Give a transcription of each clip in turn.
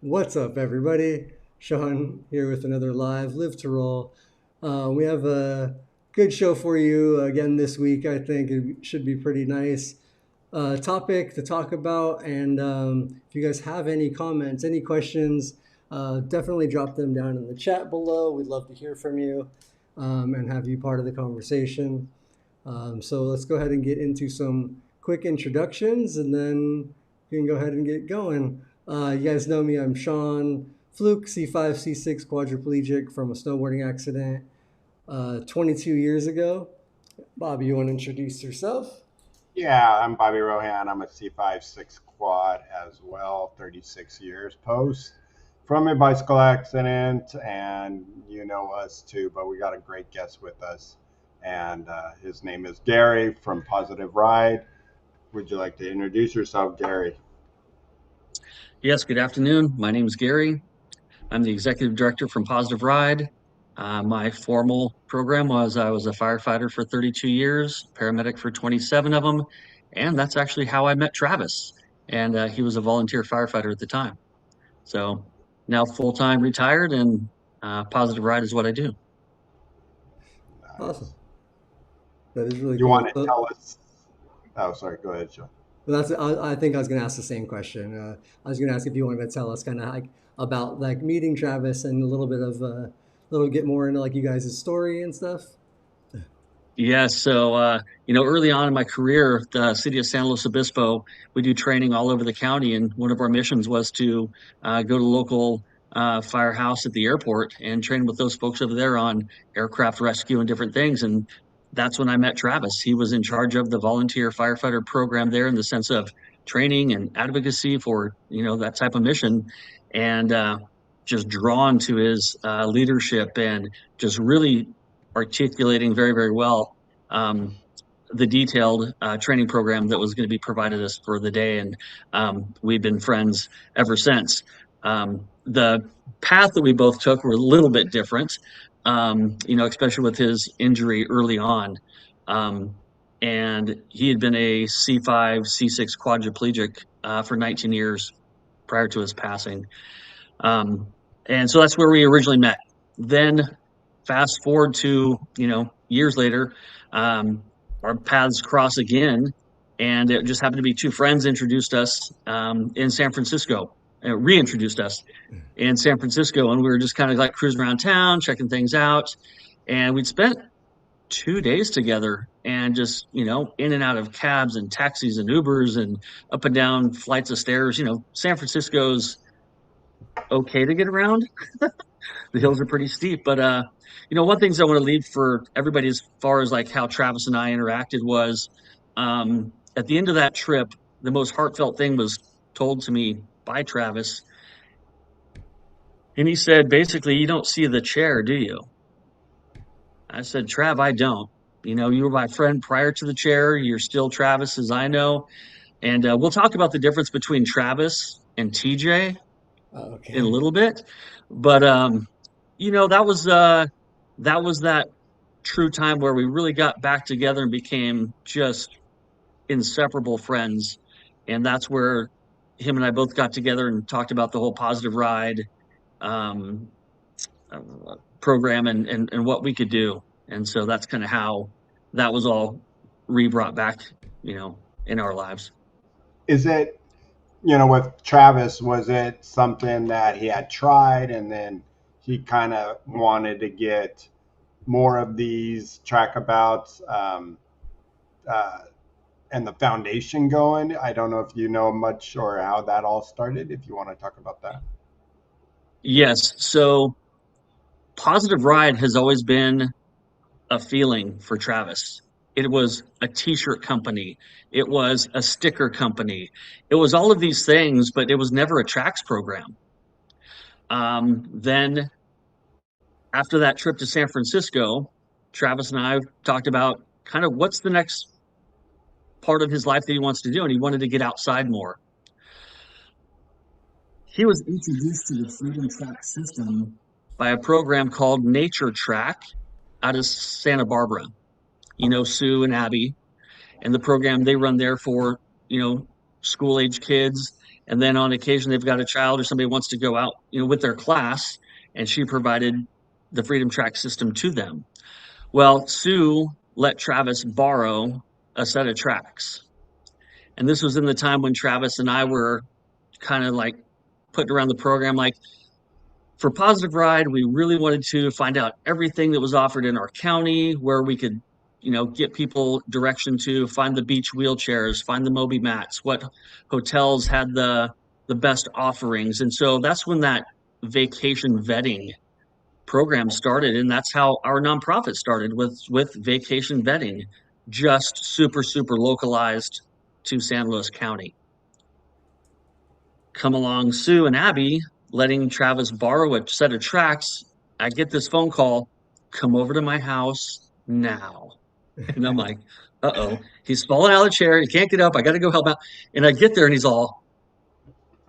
What's up, everybody? Sean here with another live Live to Roll. We have a good show for you again this week. I think it should be pretty nice topic to talk about. And if you guys have any comments, any questions, definitely drop them down in the chat below. We'd love to hear from you and have you part of the conversation. So let's go ahead and get into some quick introductions and then we can go ahead and get going. You guys know me, I'm Sean Fluke, C5, C6 quadriplegic from a snowboarding accident 22 years ago. Bobby, you want to introduce yourself? Yeah, I'm Bobby Rohan. I'm a C5 6 quad as well, 36 years post from a bicycle accident. And you know us too, but we got a great guest with us. And his name is Gary from Positive Ride. Would you like to introduce yourself, Gary? Yes, good afternoon. My name is Gary. I'm the executive director from Positive Ride. My formal program was I was a firefighter for 32 years, paramedic for 27 of them, and that's actually how I met Travis. And he was a volunteer firefighter at the time. So now full-time retired, and Positive Ride is what I do. Awesome. Nice. That is really You cool. want to tell us? Oh, sorry. Go ahead, Sean. I think I was going to ask the same question. I was going to ask if you wanted to tell us kind of like about like meeting Travis and a little bit of a little get more into like you guys' story and stuff. Yes, so early on in my career, the city of San Luis Obispo, we do training all over the county, and one of our missions was to go to local firehouse at the airport and train with those folks over there on aircraft rescue and different things. And that's when I met Travis. He was in charge of the volunteer firefighter program there in the sense of training and advocacy for that type of mission, and just drawn to his leadership and just really articulating very, very well um, the detailed training program that was going to be provided us for the day. And we've been friends ever since. The path that we both took were a little bit different, especially with his injury early on. Um, and he had been a C5, C6 quadriplegic for 19 years prior to his passing. Um, and so that's where we originally met. Then fast forward to, years later, um, our paths cross again. And it just happened to be two friends introduced us in San Francisco, reintroduced us in San Francisco. And we were just kind of like cruising around town, checking things out. And we'd spent 2 days together and just, in and out of cabs and taxis and Ubers and up and down flights of stairs. San Francisco's okay to get around. The hills are pretty steep, but one things I want to leave for everybody as far as like how Travis and I interacted was at the end of that trip, the most heartfelt thing was told to me by Travis. And he said, basically, you don't see the chair, do you? I said, Trav, I don't. You were my friend prior to the chair. You're still Travis, as I know. And we'll talk about the difference between Travis and TJ in a Okay. little bit. But that was that true time where we really got back together and became just inseparable friends. And that's where him and I both got together and talked about the whole Positive Ride um, uh, program and what we could do. And so that's kind of how that was all re-brought back, in our lives. Is it, with Travis, was it something that he had tried and then he kind of wanted to get more of these trackabouts uh, and the foundation going? I don't know if you know much or how that all started, if you want to talk about that. Yes. So Positive Ride has always been a feeling for Travis. It was a t-shirt company. It was a sticker company. It was all of these things, but it was never a tracks program. Then after that trip to San Francisco, Travis and I talked about kind of what's the next part of his life that he wants to do, and he wanted to get outside more. He was introduced to the Freedom Track system by a program called Nature Track out of Santa Barbara. Sue and Abby, and the program they run there for, school age kids. And then on occasion, they've got a child or somebody wants to go out, with their class, and she provided the Freedom Track system to them. Well, Sue let Travis borrow a set of tracks. And this was in the time when Travis and I were kind of like putting around the program, like, for Positive Ride, we really wanted to find out everything that was offered in our county, where we could, get people direction to find the beach wheelchairs, find the Moby mats, what hotels had the best offerings. And so that's when that vacation vetting program started, and that's how our nonprofit started, with vacation vetting, just super super localized to San Luis County. Come along Sue and Abby letting Travis borrow a set of tracks. I get this phone call, come over to my house now. And I'm like, uh-oh, he's falling out of the chair. He can't get up. I got to go help out. And I get there and he's all,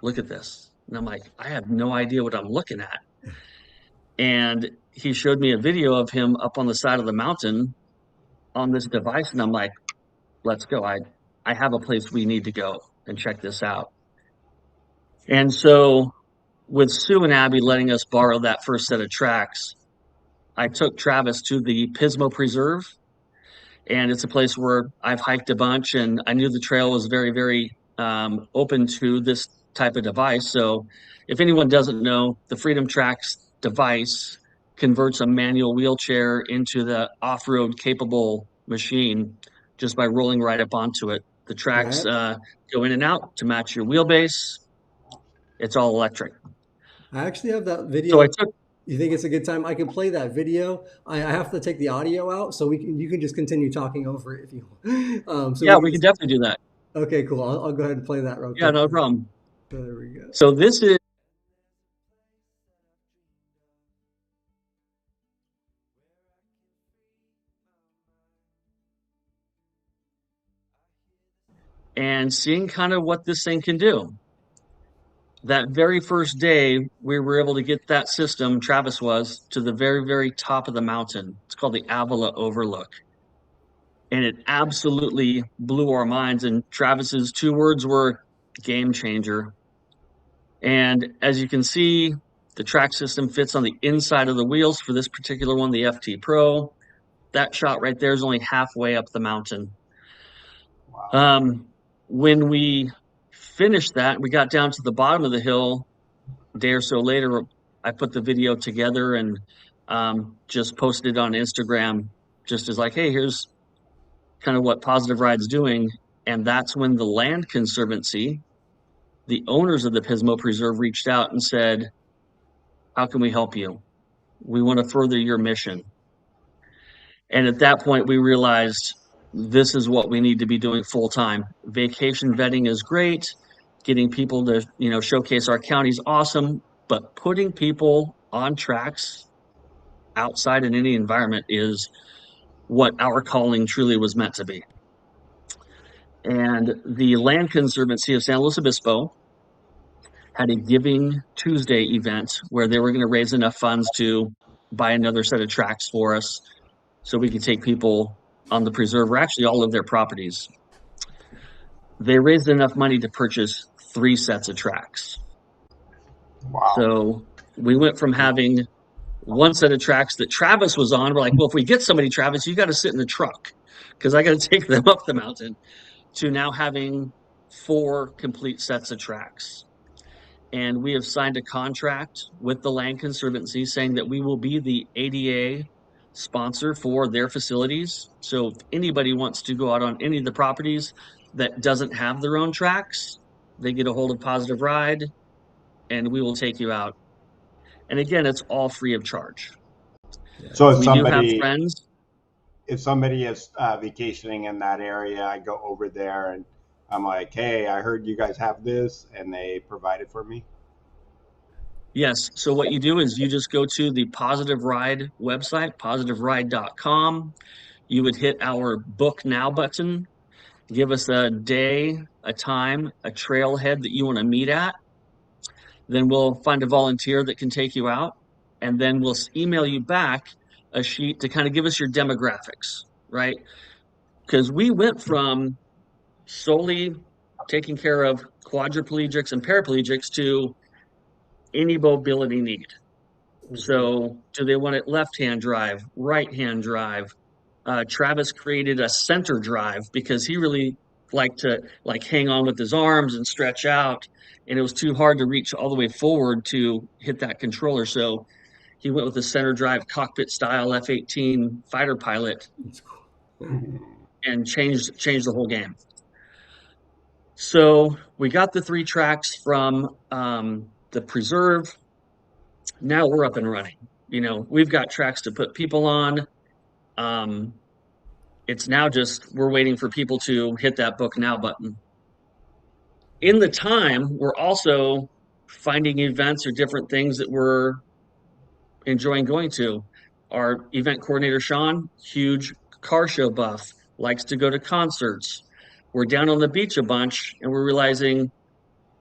look at this. And I'm like, I have no idea what I'm looking at. And he showed me a video of him up on the side of the mountain on this device. And I'm like, let's go. I have a place we need to go and check this out. And so with Sue and Abby letting us borrow that first set of tracks, I took Travis to the Pismo Preserve, and it's a place where I've hiked a bunch, and I knew the trail was very, very open to this type of device. So if anyone doesn't know, the Freedom Tracks device converts a manual wheelchair into the off-road capable machine just by rolling right up onto it. The tracks Yeah, go in and out to match your wheelbase. It's all electric. I actually have that So I video. took You think it's a good time? I can play that video. I have to take the audio out, so you can just continue talking over it if you want. So Yeah, we can we can just, definitely do that. okay, cool. I'll go ahead and play that real Yeah, quick. no problem. There we go. So this is and seeing kind of what this thing can do. That very first day, we were able to get that system, Travis was, to the very, very top of the mountain. It's called the Avila Overlook. And it absolutely blew our minds. And Travis's two words were game changer. And as you can see, the track system fits on the inside of the wheels for this particular one, the FT Pro. That shot right there is only halfway up the mountain. Wow. When we finished that, we got down to the bottom of the hill. A day or so later, I put the video together and just posted it on Instagram, just as like, hey, here's kind of what Positive Ride's doing. And that's when the Land Conservancy, the owners of the Pismo Preserve, reached out and said, how can we help you? We want to further your mission. And at that point, we realized this is what we need to be doing full time. Vacation vetting is great. Getting people to, showcase our county is awesome, but putting people on tracks outside in any environment is what our calling truly was meant to be. And the Land Conservancy of San Luis Obispo had a Giving Tuesday event where they were going to raise enough funds to buy another set of tracks for us so we could take people on the preserve, or actually all of their properties. They raised enough money to purchase 3 sets of tracks. Wow. So we went from having one set of tracks that Travis was on. We're like, well, if we get somebody, Travis, you got to sit in the truck because I got to take them up the mountain, to now having 4 complete sets of tracks. And we have signed a contract with the Land Conservancy saying that we will be the ADA sponsor for their facilities. So if anybody wants to go out on any of the properties that doesn't have their own tracks, they get a hold of Positive Ride and we will take you out. And again, it's all free of charge. Yeah, So We do have friends. if somebody is vacationing in that area, I go over there and I'm like, hey, I heard you guys have this, and they provide it for me. Yes. So what you do is you just go to the Positive Ride website, positiveride.com. You would hit our book now button, give us a day, a time, a trailhead that you want to meet at. Then we'll find a volunteer that can take you out. And then we'll email you back a sheet to kind of give us your demographics, right? Because we went from solely taking care of quadriplegics and paraplegics to any mobility need. That's cool. So, do they want it left hand drive, right hand drive? Travis created a center drive because he really liked to like hang on with his arms and stretch out, and it was too hard to reach all the way forward to hit that controller. So he went with the center drive cockpit style F-18 fighter pilot That's cool. and changed the whole game. So we got the 3 tracks from the preserve. Now we're up and running. We've got tracks to put people on. Um, it's now just we're waiting for people to hit that book now button. In the time, we're also finding events or different things that we're enjoying going to. Our event coordinator, Sean, huge car show buff, likes to go to concerts. We're down on the beach a bunch and we're realizing,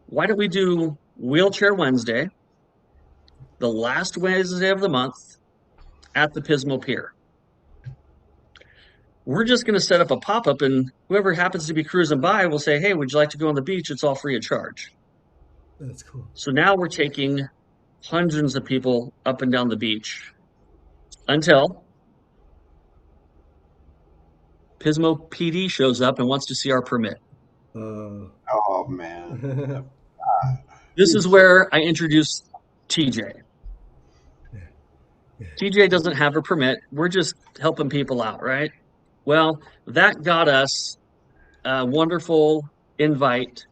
why don't we do Wheelchair Wednesday, the last Wednesday of the month at the Pismo Pier? We're just going to set up a pop-up and whoever happens to be cruising by will say, hey, would you like to go on the beach? It's all free of charge. That's cool. So now we're taking hundreds of people up and down the beach until Pismo PD shows up and wants to see our permit. Oh man. This is where I introduce TJ. TJ doesn't have a permit. We're just helping people out, right? Well, that got us a wonderful invite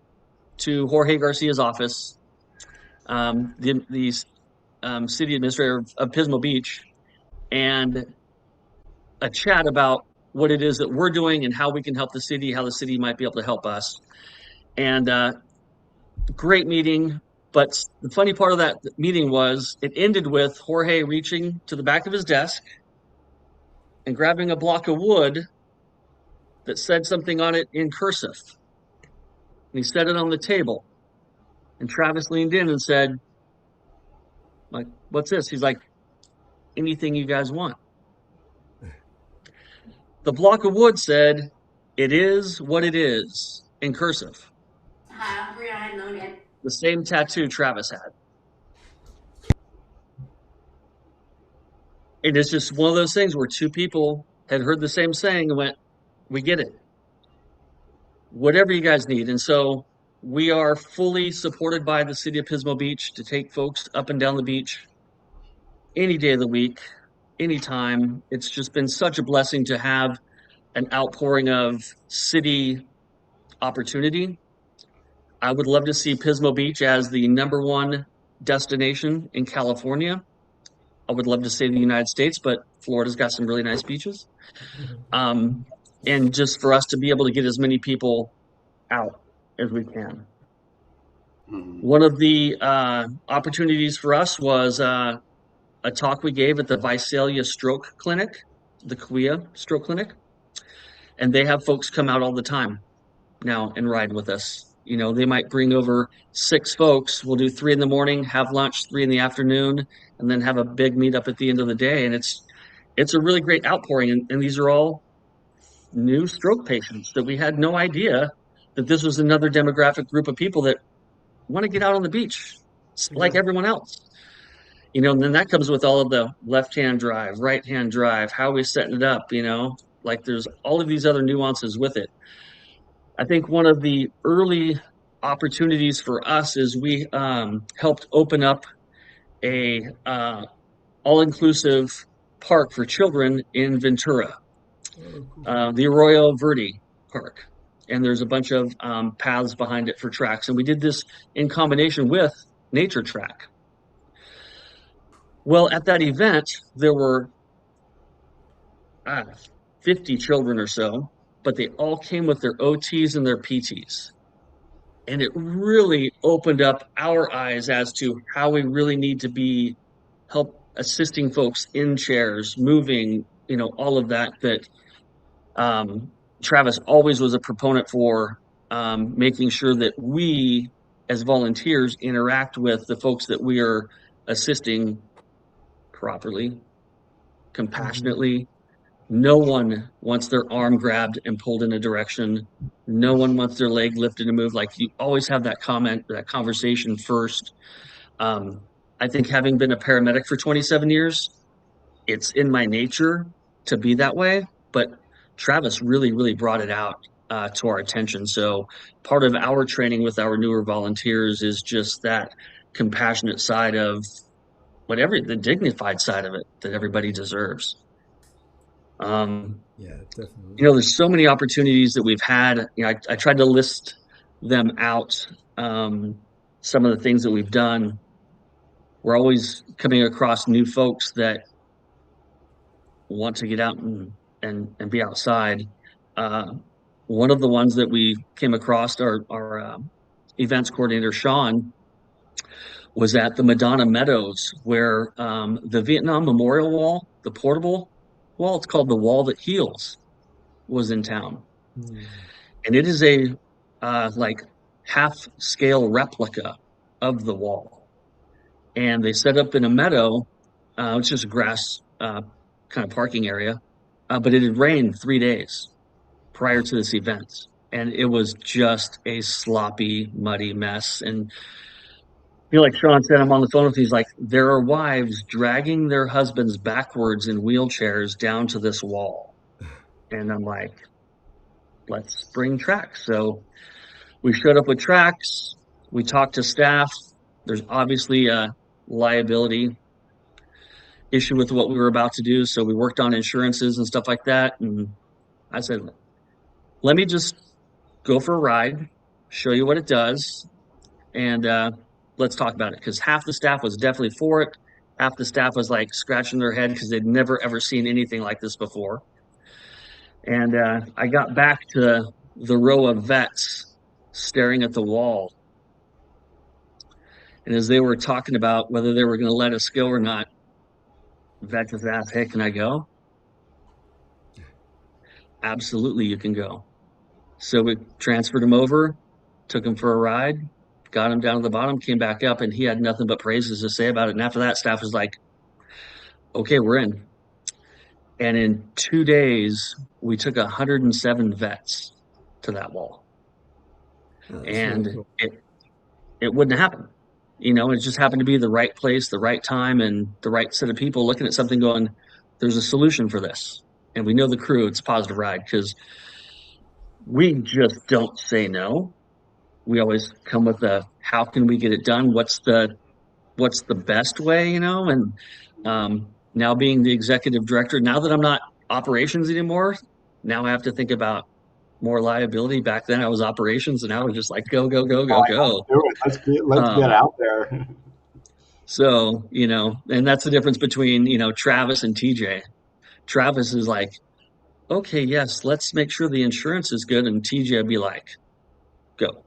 to Jorge Garcia's office, the city administrator of Pismo Beach, and a chat about what it is that we're doing and how we can help the city, how the city might be able to help us. And great meeting. But the funny part of that meeting was it ended with Jorge reaching to the back of his desk and grabbing a block of wood that said something on it in cursive. And he set it on the table. And Travis leaned in and said, like, what's this? He's like, anything you guys want. The block of wood said, it is what it is, in cursive. The same tattoo Travis had. And it's just one of those things where 2 people had heard the same saying and went, we get it. Whatever you guys need. And so we are fully supported by the city of Pismo Beach to take folks up and down the beach any day of the week, anytime. It's just been such a blessing to have an outpouring of city opportunity. I would love to see Pismo Beach as the #1 destination in California. I would love to say the United States, but Florida's got some really nice beaches. And just for us to be able to get as many people out as we can. One of the opportunities for us was a talk we gave at the Visalia Stroke Clinic, the Kauai Stroke Clinic. And they have folks come out all the time now and ride with us. They might bring over 6 folks. We'll do 3 in the morning, have lunch 3 in the afternoon, and then have a big meetup at the end of the day. And it's a really great outpouring. And these are all new stroke patients that we had no idea that this was another demographic group of people that want to get out on the beach like everyone else. And then that comes with all of the left-hand drive, right-hand drive, how are we setting it up, like there's all of these other nuances with it. I think one of the early opportunities for us is we helped open up a all-inclusive park for children in Ventura, the Arroyo Verde Park. And there's a bunch of paths behind it for tracks. And we did this in combination with Nature Track. Well, at that event, there were 50 children or so, but they all came with their OTs and their PTs. And it really opened up our eyes as to how we really need to be help assisting folks in chairs, moving, all of that Travis always was a proponent for making sure that we as volunteers interact with the folks that we are assisting properly, compassionately, No one wants their arm grabbed and pulled in a direction. No one wants their leg lifted and moved. Like you always have that comment, that conversation first. Um, I think having been a paramedic for 27 years, it's in my nature to be that way. But Travis really, really brought it out to our attention. So part of our training with our newer volunteers is just that compassionate side of whatever the dignified side of it that everybody deserves. Um, Yeah, definitely. there's so many opportunities that we've had. I tried to list them out. Um, some of the things that we've done. We're always coming across new folks that want to get out and be outside. Uh, One of the ones that we came across, our events coordinator Sean, was at the Madonna Meadows, where the Vietnam Memorial Wall, the portable wall, it's called the Wall That Heals, was in town, Mm. and it is a like half scale replica of the wall, and they set up in a meadow. It's just a grass kind of parking area, but it had rained 3 days prior to this event, and it was just a sloppy, muddy mess. And like Sean said, I'm on the phone with. He's like, there are wives dragging their husbands backwards in wheelchairs down to this wall, and I'm like, let's bring tracks. So we showed up with tracks. We talked to staff. There's obviously a liability issue with what we were about to do. So we worked on insurances and stuff like that. And I said, let me just go for a ride, show you what it does, and let's talk about it. Because half the staff was definitely for it. Half the staff was like scratching their head because they'd never ever seen anything like this before. And I got back to the row of vets staring at the wall. And as they were talking about whether they were going to let us go or not, vet just asked, hey, can I go? Absolutely, you can go. So we transferred him over, took him for a ride, got him down to the bottom, came back up, and he had nothing but praises to say about it. And after that, staff was like, okay, we're in. And in 2 days, we took 107 vets to that wall. Oh, that's really And cool. it wouldn't happen. It just happened to be the right place, the right time, and the right set of people looking at something going, there's a solution for this. And we know the crew, it's a positive ride because we just don't say no. We always come with the how can we get it done? What's the best way, And now being the executive director, now that I'm not operations anymore, now I have to think about more liability. Back then I was operations, and I was just like go, go, go, go, Let's go. do it. Let's get Um, out there. so, and that's the difference between, Travis and TJ. Travis is like, okay, yes, let's make sure the insurance is good. And TJ would be like, go,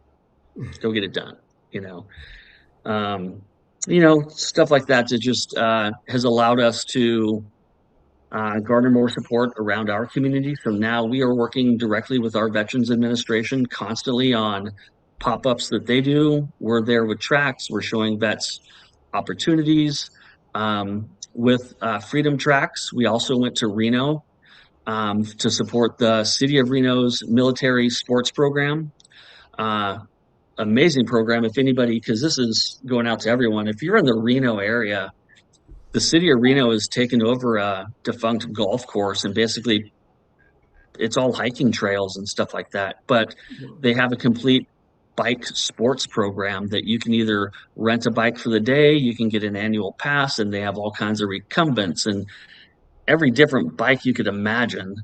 go get it done, you know. um, stuff like that that just has allowed us to garner more support around our community. So now we are working directly with our Veterans Administration constantly on pop-ups that they do. We're there with tracks. We're showing vets opportunities. With Freedom Tracks, we also went to Reno to support the City of Reno's military sports program. Uh, Amazing program. If anybody, because this is going out to everyone, if you're in the Reno area, the city of Reno has taken over a defunct golf course, and basically it's all hiking trails and stuff like that. But they have a complete bike sports program that you can either rent a bike for the day, you can get an annual pass, and they have all kinds of recumbents and every different bike you could imagine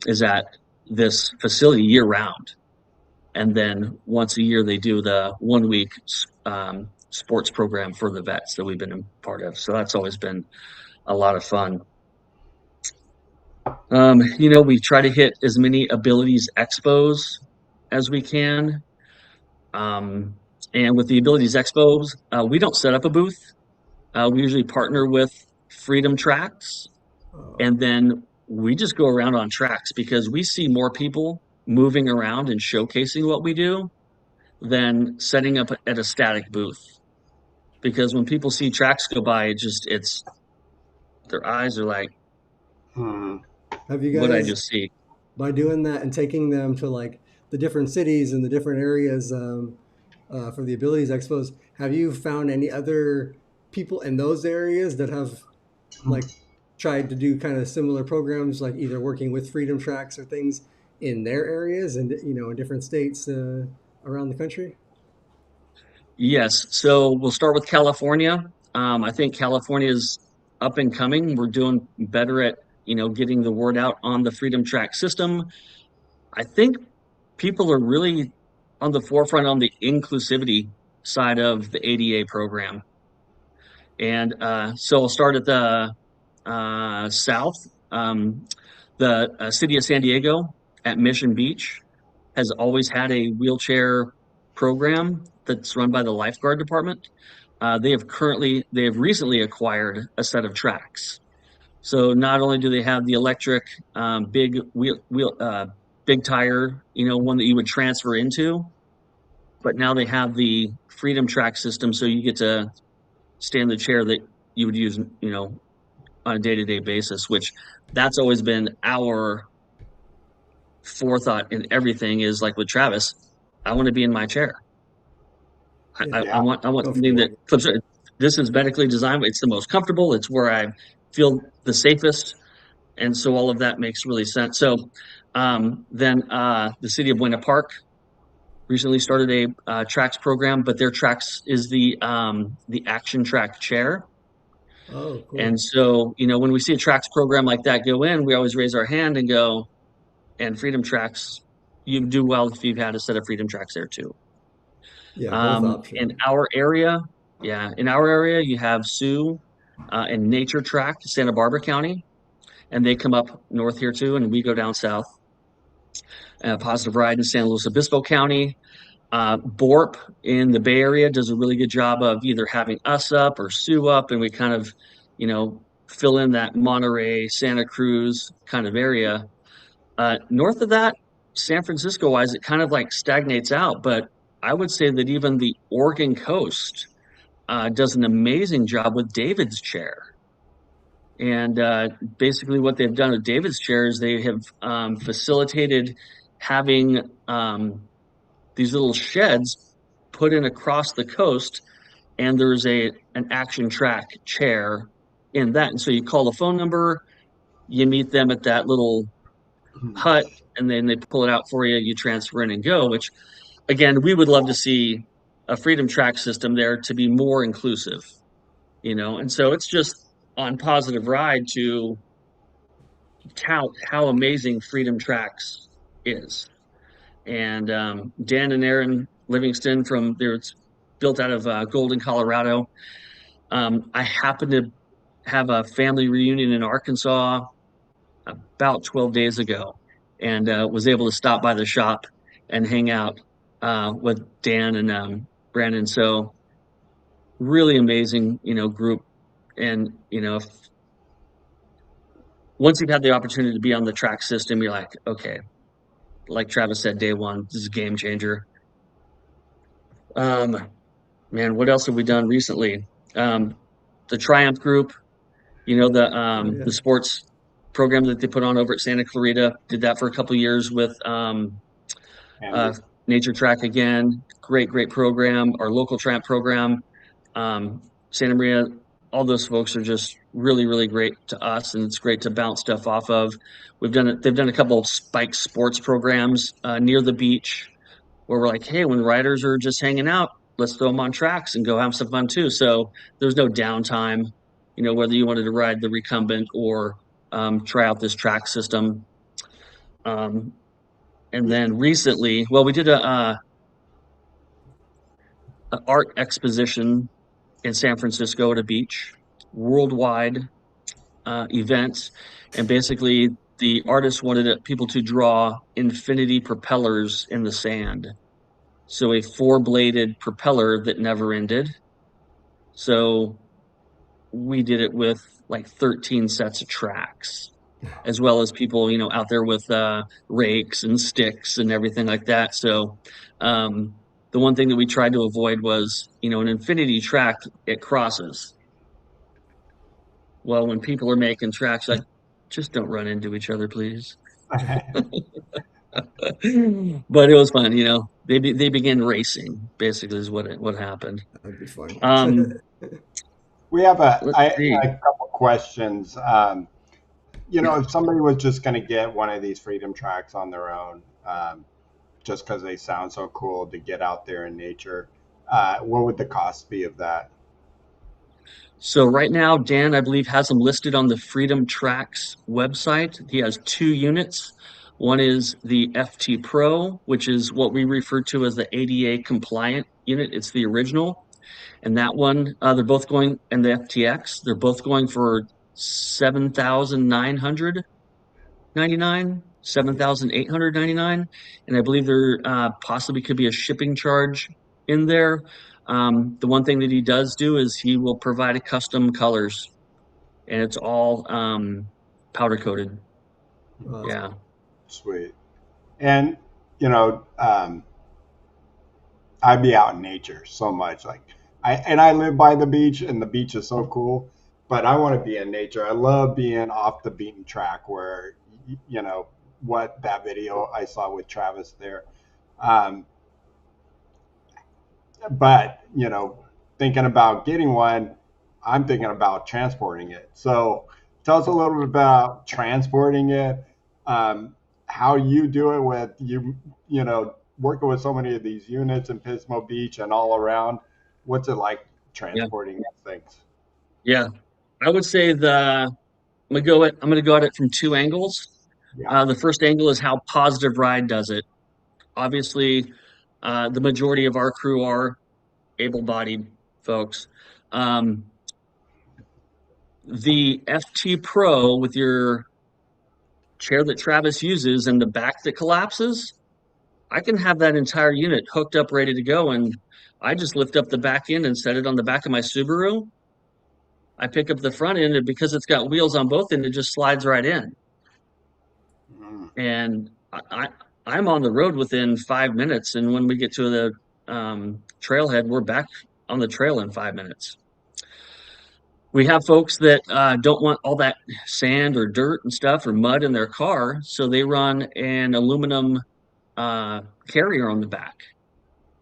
is at this facility year round. And then once a year they do the 1 week sports program for the vets that we've been a part of. So that's always been a lot of fun. We try to hit as many abilities expos as we can. Um, and with the abilities expos, we don't set up a booth. We usually partner with Freedom Tracks, Oh, and then we just go around on tracks because we see more people moving around and showcasing what we do than setting up at a static booth. Because when people see tracks go by, it's their eyes are like, Hmm. Have you what I guys, just see. by doing that and taking them to like the different cities and the different areas for the abilities expos, have you found any other people in those areas that have like tried to do kind of similar programs, like either working with Freedom Tracks or things in their areas and in different states around the country? Yes. So we'll start with California. I think California is up and coming. We're doing better at, getting the word out on the Freedom Track system. I think people are really on the forefront on the inclusivity side of the ADA program. And so I'll start at the south. Um, the city of San Diego at Mission Beach has always had a wheelchair program that's run by the lifeguard department. They have recently acquired a set of tracks. So not only do they have the electric big tire, one that you would transfer into, but now they have the Freedom Track system, so you get to stay in the chair that you would use, on a day-to-day basis. Which that's always been our forethought in everything. Is like with Travis, I want to be in my chair. Yeah, Yeah. I want something that comfortable. flips it. This is medically designed. It's the most comfortable. It's where I feel the safest, and so all of that makes really sense. So then the city of Buena Park recently started a tracks program, but their tracks is the action track chair. Oh, And cool. so, when we see a tracks program like that go in, we always raise our hand and go, and Freedom Tracks, you do well if you've had a set of Freedom Tracks there too. Yeah, both In options. our area, yeah, in our area, you have Sioux and Nature Track, Santa Barbara County, and they come up north here too, and we go down south. Positive Ride in San Luis Obispo County. BORP in the Bay Area does a really good job of either having us up or Sioux up, and we kind of, fill in that Monterey, Santa Cruz kind of area. North of that, San Francisco wise, it kind of like stagnates out. But I would say that even the Oregon coast does an amazing job with David's chair. And basically, what they've done with David's chair is they have facilitated having these little sheds put in across the coast, and there's an action track chair in that. And so you call the phone number, you meet them at that little hut, and then they pull it out for you. You transfer in and go. Which again, we would love to see a Freedom Track system there to be more inclusive. And so it's just on Positive Ride to tout how amazing Freedom Tracks is. And Dan and Aaron Livingston from there, it's built out of Golden, Colorado. I happened to have a family reunion in Arkansas about 12 days ago, and was able to stop by the shop and hang out with Dan and Brandon. So really amazing, group. And once you've had the opportunity to be on the track system, you're like, okay, like Travis said, day one, this is a game changer. Um, Man, what else have we done recently? The Triumph Group, Oh, the yeah. sports program that they put on over at Santa Clarita. Did that for a couple of years with uh, Andy. Nature Track again. Great, great program. Our local tramp program, Santa Maria. All those folks are just really, really great to us, and it's great to bounce stuff off of. We've done it. They've done a couple of spike sports programs near the beach where we're like, hey, when riders are just hanging out, let's throw them on tracks and go have some fun too. So there's no downtime, whether you wanted to ride the recumbent or try out this track system. Um, and then recently, well, we did a art exposition in San Francisco at a beach, worldwide event, and basically the artist wanted people to draw infinity propellers in the sand. So a four-bladed propeller that never ended. So we did it with like 13 sets of tracks, as well as people, out there with rakes and sticks and everything like that. So um, the one thing that we tried to avoid was, an infinity track, it crosses. Well, when people are making tracks, like just don't run into each other, please. But it was fun, you know. They began racing, basically, is what happened. That'd be fun. Um, We have let's a see. couple questions. Yeah, If somebody was just going to get one of these freedom tracks on their own, just because they sound so cool to get out there in nature, what would the cost be of that? So right now, Dan, I believe, has them listed on the Freedom Tracks website. He has two units. One is the FT Pro, which is what we refer to as the ADA compliant unit. It's the original. And that one, they're both going, and the FTX, they're both going for 7,999, 7,899, and I believe there possibly could be a shipping charge in there. The one thing that he does do is he will provide a custom colors, and it's all powder coated. that's Yeah, Sweet. And, you know, I'd be out in nature so much. I live by the beach, and the beach is so cool. But I want to be in nature. I love being off the beaten track, where what that video I saw with Travis there. Um, but thinking about getting one, I'm thinking about transporting it. So tell us a little bit about transporting it, how you do it with working with so many of these units in Pismo Beach and all around. What's it like yeah, transporting these things? yeah. I would say I'm gonna go at it from two angles. Yeah, The first angle is how Positive Ride does it. Obviously, the majority of our crew are able-bodied folks. Um, the FT Pro with your chair that Travis uses and the back that collapses, I can have that entire unit hooked up, ready to go, and I just lift up the back end and set it on the back of my Subaru. I pick up the front end, and because it's got wheels on both ends, it just slides right in. mm, And I'm on the road within 5 minutes, and when we get to the trailhead, we're back on the trail in 5 minutes. We have folks that don't want all that sand or dirt and stuff or mud in their car, so they run an aluminum carrier on the back,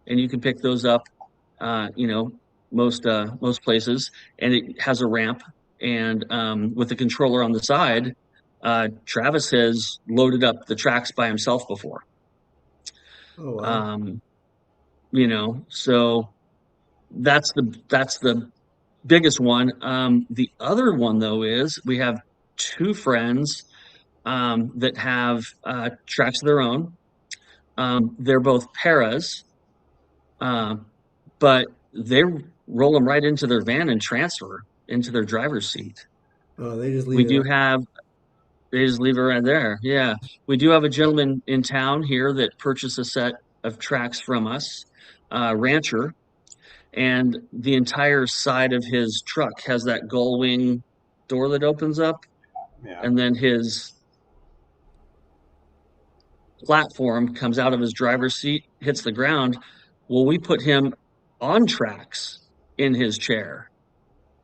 and you can pick those up, you know, most places, and it has a ramp and with a controller on the side. Travis has loaded up the tracks by himself before. oh wow. Um, so that's the biggest one. The other one though is we have two friends that have tracks of their own. They're both paras, uh, but they roll them right into their van and transfer into their driver's seat. Oh, they just We leave it do right. have They just leave it right there. Yeah, we do have a gentleman in town here that purchased a set of tracks from us, rancher, and the entire side of his truck has that gull wing door that opens up, yeah. and then his platform comes out of his driver's seat, hits the ground. Well, we put him on tracks in his chair,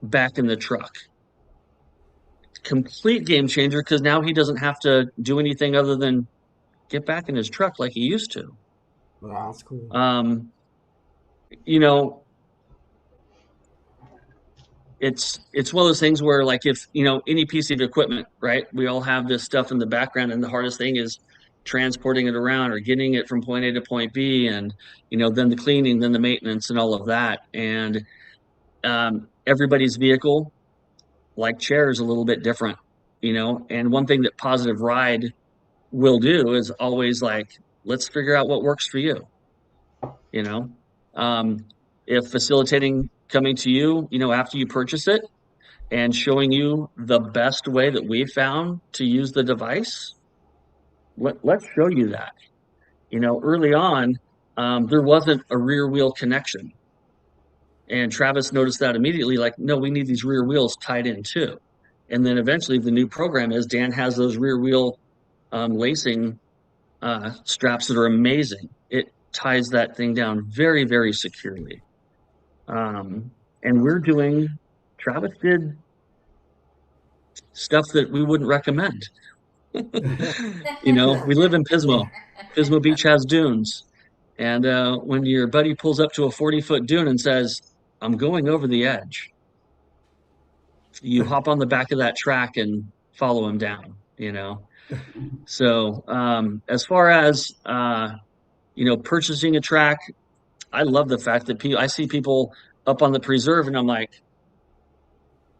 back in the truck. Complete game changer because now he doesn't have to do anything other than get back in his truck like he used to. Wow, Wow. that's cool. Um, you know, it's one of those things where like if any piece of equipment, right? We all have this stuff in the background, and the hardest thing is transporting it around or getting it from point A to point B, and then the cleaning, then the maintenance, and all of that. And everybody's vehicle, like chair, is a little bit different, And one thing that Positive Ride will do is always like, let's figure out what works for you, you know. Um, if facilitating coming to you, after you purchase it and showing you the best way that we've found to use the device, let's show you that. Early on, there wasn't a rear wheel connection. And Travis noticed that immediately, like, no, we need these rear wheels tied in too. And then eventually the new program is Dan has those rear wheel lacing straps that are amazing. It ties that thing down very, very securely. Um, and Travis did stuff that we wouldn't recommend. We live in Yeah. Pismo. Pismo Beach has dunes. And when your buddy pulls up to a 40-foot dune and says, I'm going over the edge, you hop on the back of that track and follow him down. So as far as purchasing a track, I love the fact that I see people up on the preserve and I'm like,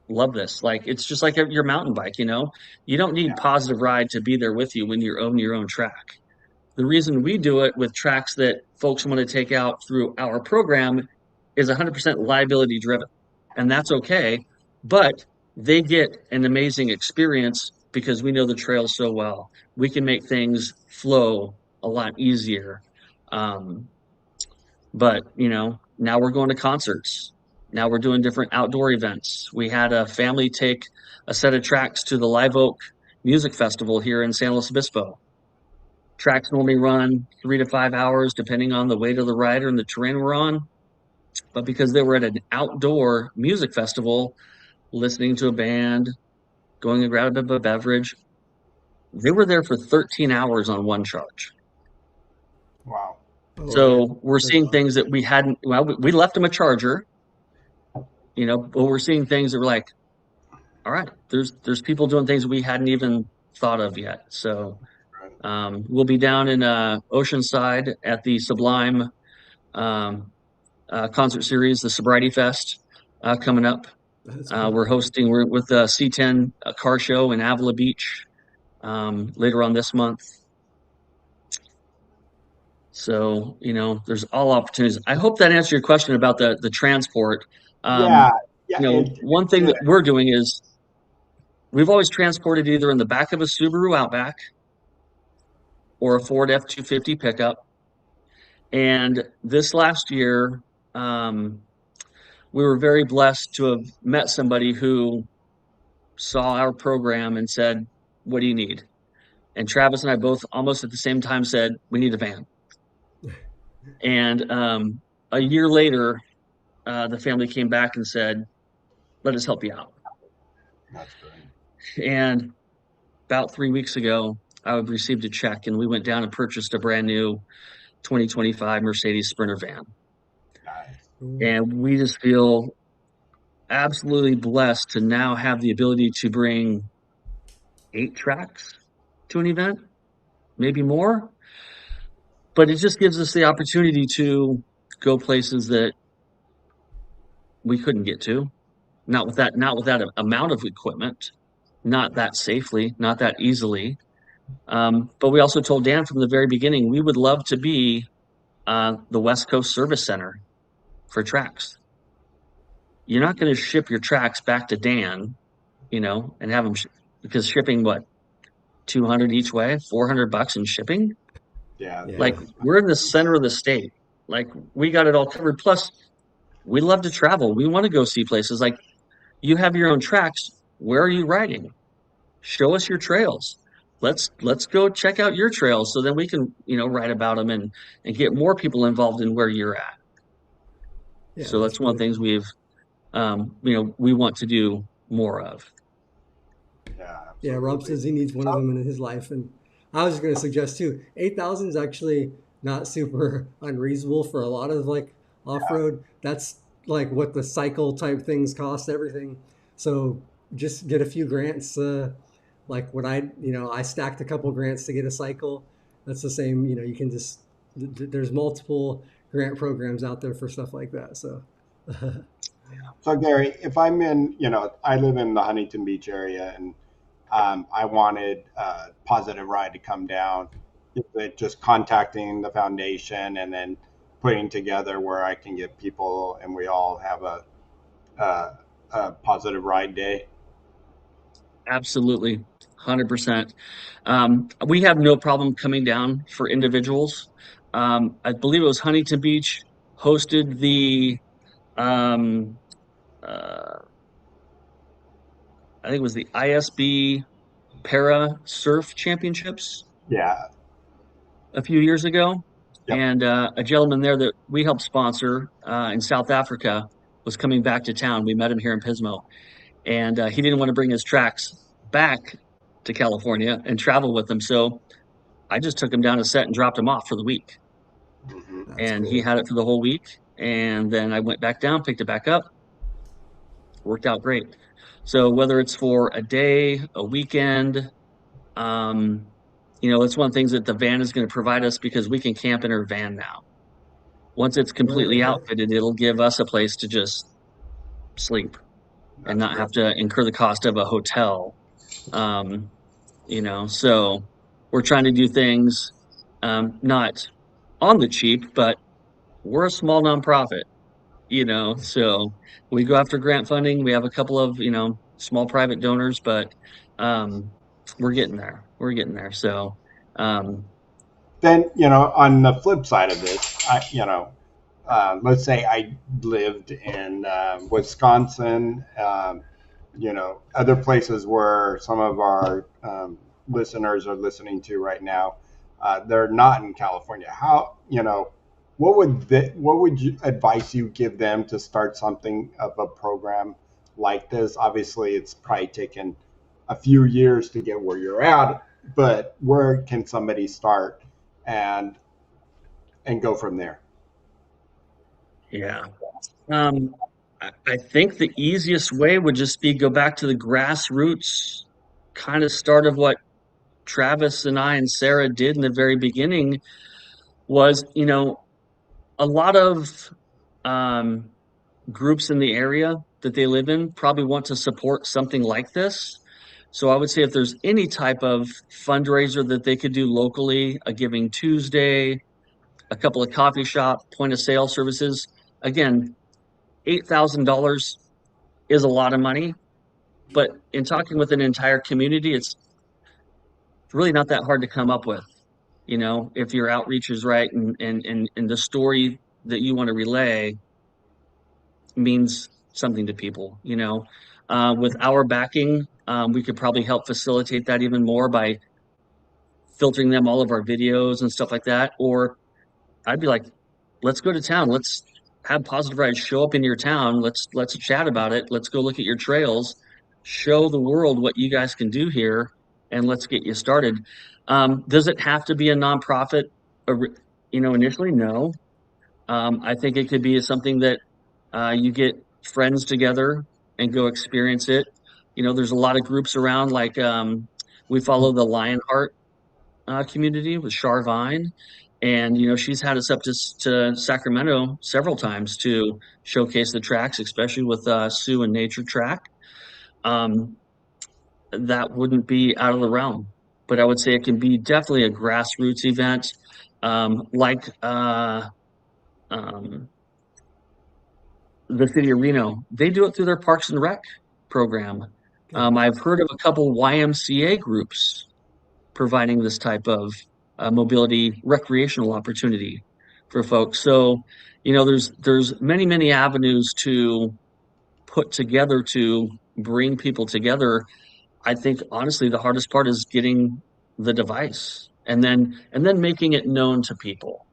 love this. Like it's just like your mountain bike. You don't need Yeah. Positive Ride to be there with you when you own your own track. The reason we do it with tracks that folks want to take out through our program is 100% liability driven. And that's okay. But they get an amazing experience because we know the trail so well. We can make things flow a lot easier. Um, but now we're going to concerts. Now we're doing different outdoor events. We had a family take a set of tracks to the Live Oak Music Festival here in San Luis Obispo. Tracks normally run 3 to 5 hours, depending on the weight of the rider and the terrain we're on. But because they were at an outdoor music festival, listening to a band, going and grabbing a beverage, they were there for 13 hours on one charge. Wow. Oh, wow. So we're That's seeing awesome. things that we hadn't. Well, we left them a charger, but we're seeing things that were like, all right, there's people doing things we hadn't even thought of yet. So Right. we'll be down in Oceanside at the Sublime um, concert series, the Sobriety Fest, coming up. That's cool. We're with the C10 car show in Avila Beach later on this month. So, there's all opportunities. I hope that answered your question about the transport. Yeah. Yeah. One It thing did. that we're doing is we've always transported either in the back of a Subaru Outback or a Ford F-250 pickup. And this last year, um, we were very blessed to have met somebody who saw our program and said, "What do you need?" And Travis and I both almost at the same time said, "We need a van." And a year later, the family came back and said, "Let us help you out." That's great. And about 3 weeks ago, I received a check, and we went down and purchased a brand new 2025 Mercedes Sprinter van. Nice. Cool. And we just feel absolutely blessed to now have the ability to bring 8 tracks to an event, maybe more. But it just gives us the opportunity to go places that we couldn't get to, not with that amount of equipment, not that safely, not that easily. But we also told Dan from the very beginning we would love to be the West Coast Service Center for tracks. You're not going to ship your tracks back to Dan, and have them because shipping what 200 each way, $400 in shipping. Yeah. Yeah. Like we're in the center of the state. Like we got it all covered. Plus, we love to travel. We want to go see places. Like you have your own tracks. Where are you riding? Show us your trails. Let's go check out your trails so then we can write about them and get more people involved in where you're at. Yeah, So that's that's one of really the things cool. we want to do more of. Yeah. Yeah, Rob Absolutely. says he needs one of So, them in his life, and I was just going to suggest too. 8,000 is actually not super unreasonable for a lot of like off yeah. road. That's like what the cycle type things cost, everything. So just get a few grants. Like what I stacked a couple grants to get a cycle. That's the same. You can just there's multiple grant programs out there for stuff like that. So So Gary, if I'm I live in the Huntington Beach area, and I wanted Positive Ride to come down. Is it just contacting the foundation and then putting together where I can get people and we all have a, a Positive Ride day? Absolutely, 100%. We have no problem coming down for individuals. I believe it was Huntington Beach hosted the um, uh, I think it was the ISB Para Surf Championships Yeah. a few years ago. Yep. And a gentleman there that we helped sponsor in South Africa was coming back to town. We met him here in Pismo, and he didn't want to bring his tracks. back to California and travel with him. So I just took him down to set and dropped him off for the week. Hmm. That's And he cool. had it for the whole week. And then I went back down, picked it back up, worked out great. So whether it's for a day, a weekend, um, it's one of the things that the van is going to provide us because we can camp in our van now. Once it's Right. completely Okay. outfitted, it'll give us a place to just sleep and That's not great. have to incur the cost of a hotel. So we're trying to do things not on the cheap, but we're a small nonprofit, so we go after grant funding. We have a couple of, small private donors, but um, we're getting there. We're getting there. So, um, Then, on the flip side of this, let's say I lived in Wisconsin, other places where some of our listeners are listening to right now. They're not in California. How, what would you advice you give them to start something of a program like this? Obviously, it's probably taken a few years to get where you're at, but where can somebody start and go from there? yeah. Um, I think the easiest way would just be go back to the grassroots kind of start of what Travis and I and Sarah did in the very beginning was, a lot of um, groups in the area that they live in probably want to support something like this. So I would say if there's any type of fundraiser that they could do locally, a Giving Tuesday, a couple of coffee shop point of sale services, again, $8,000 is a lot of money, but in talking with an entire community, it's really not that hard to come up with. If your outreach is right and the story that you want to relay means something to people. With our backing, we could probably help facilitate that even more by filtering them all of our videos and stuff like that. Or I'd be like, let's go to town. Let's have Positive Rides show up in your town. Let's chat about it. Let's go look at your trails, show the world what you guys can do here, and let's get you started. Does it have to be a nonprofit? Initially, no. I think it could be something that you get friends together and go experience it. There's a lot of groups around, like we follow the Lionheart community with Charvine, and she's had us up to Sacramento several times to showcase the tracks, especially with Sue and Nature Track. Um, that wouldn't be out of the realm, but I would say it can be definitely a grassroots event, like um, the city of Reno. They do it through their Parks and Rec program. Okay. I've heard of a couple YMCA groups providing this type of mobility recreational opportunity for folks. So, there's many avenues to put together to bring people together. I think honestly the hardest part is getting the device and then making it known to people,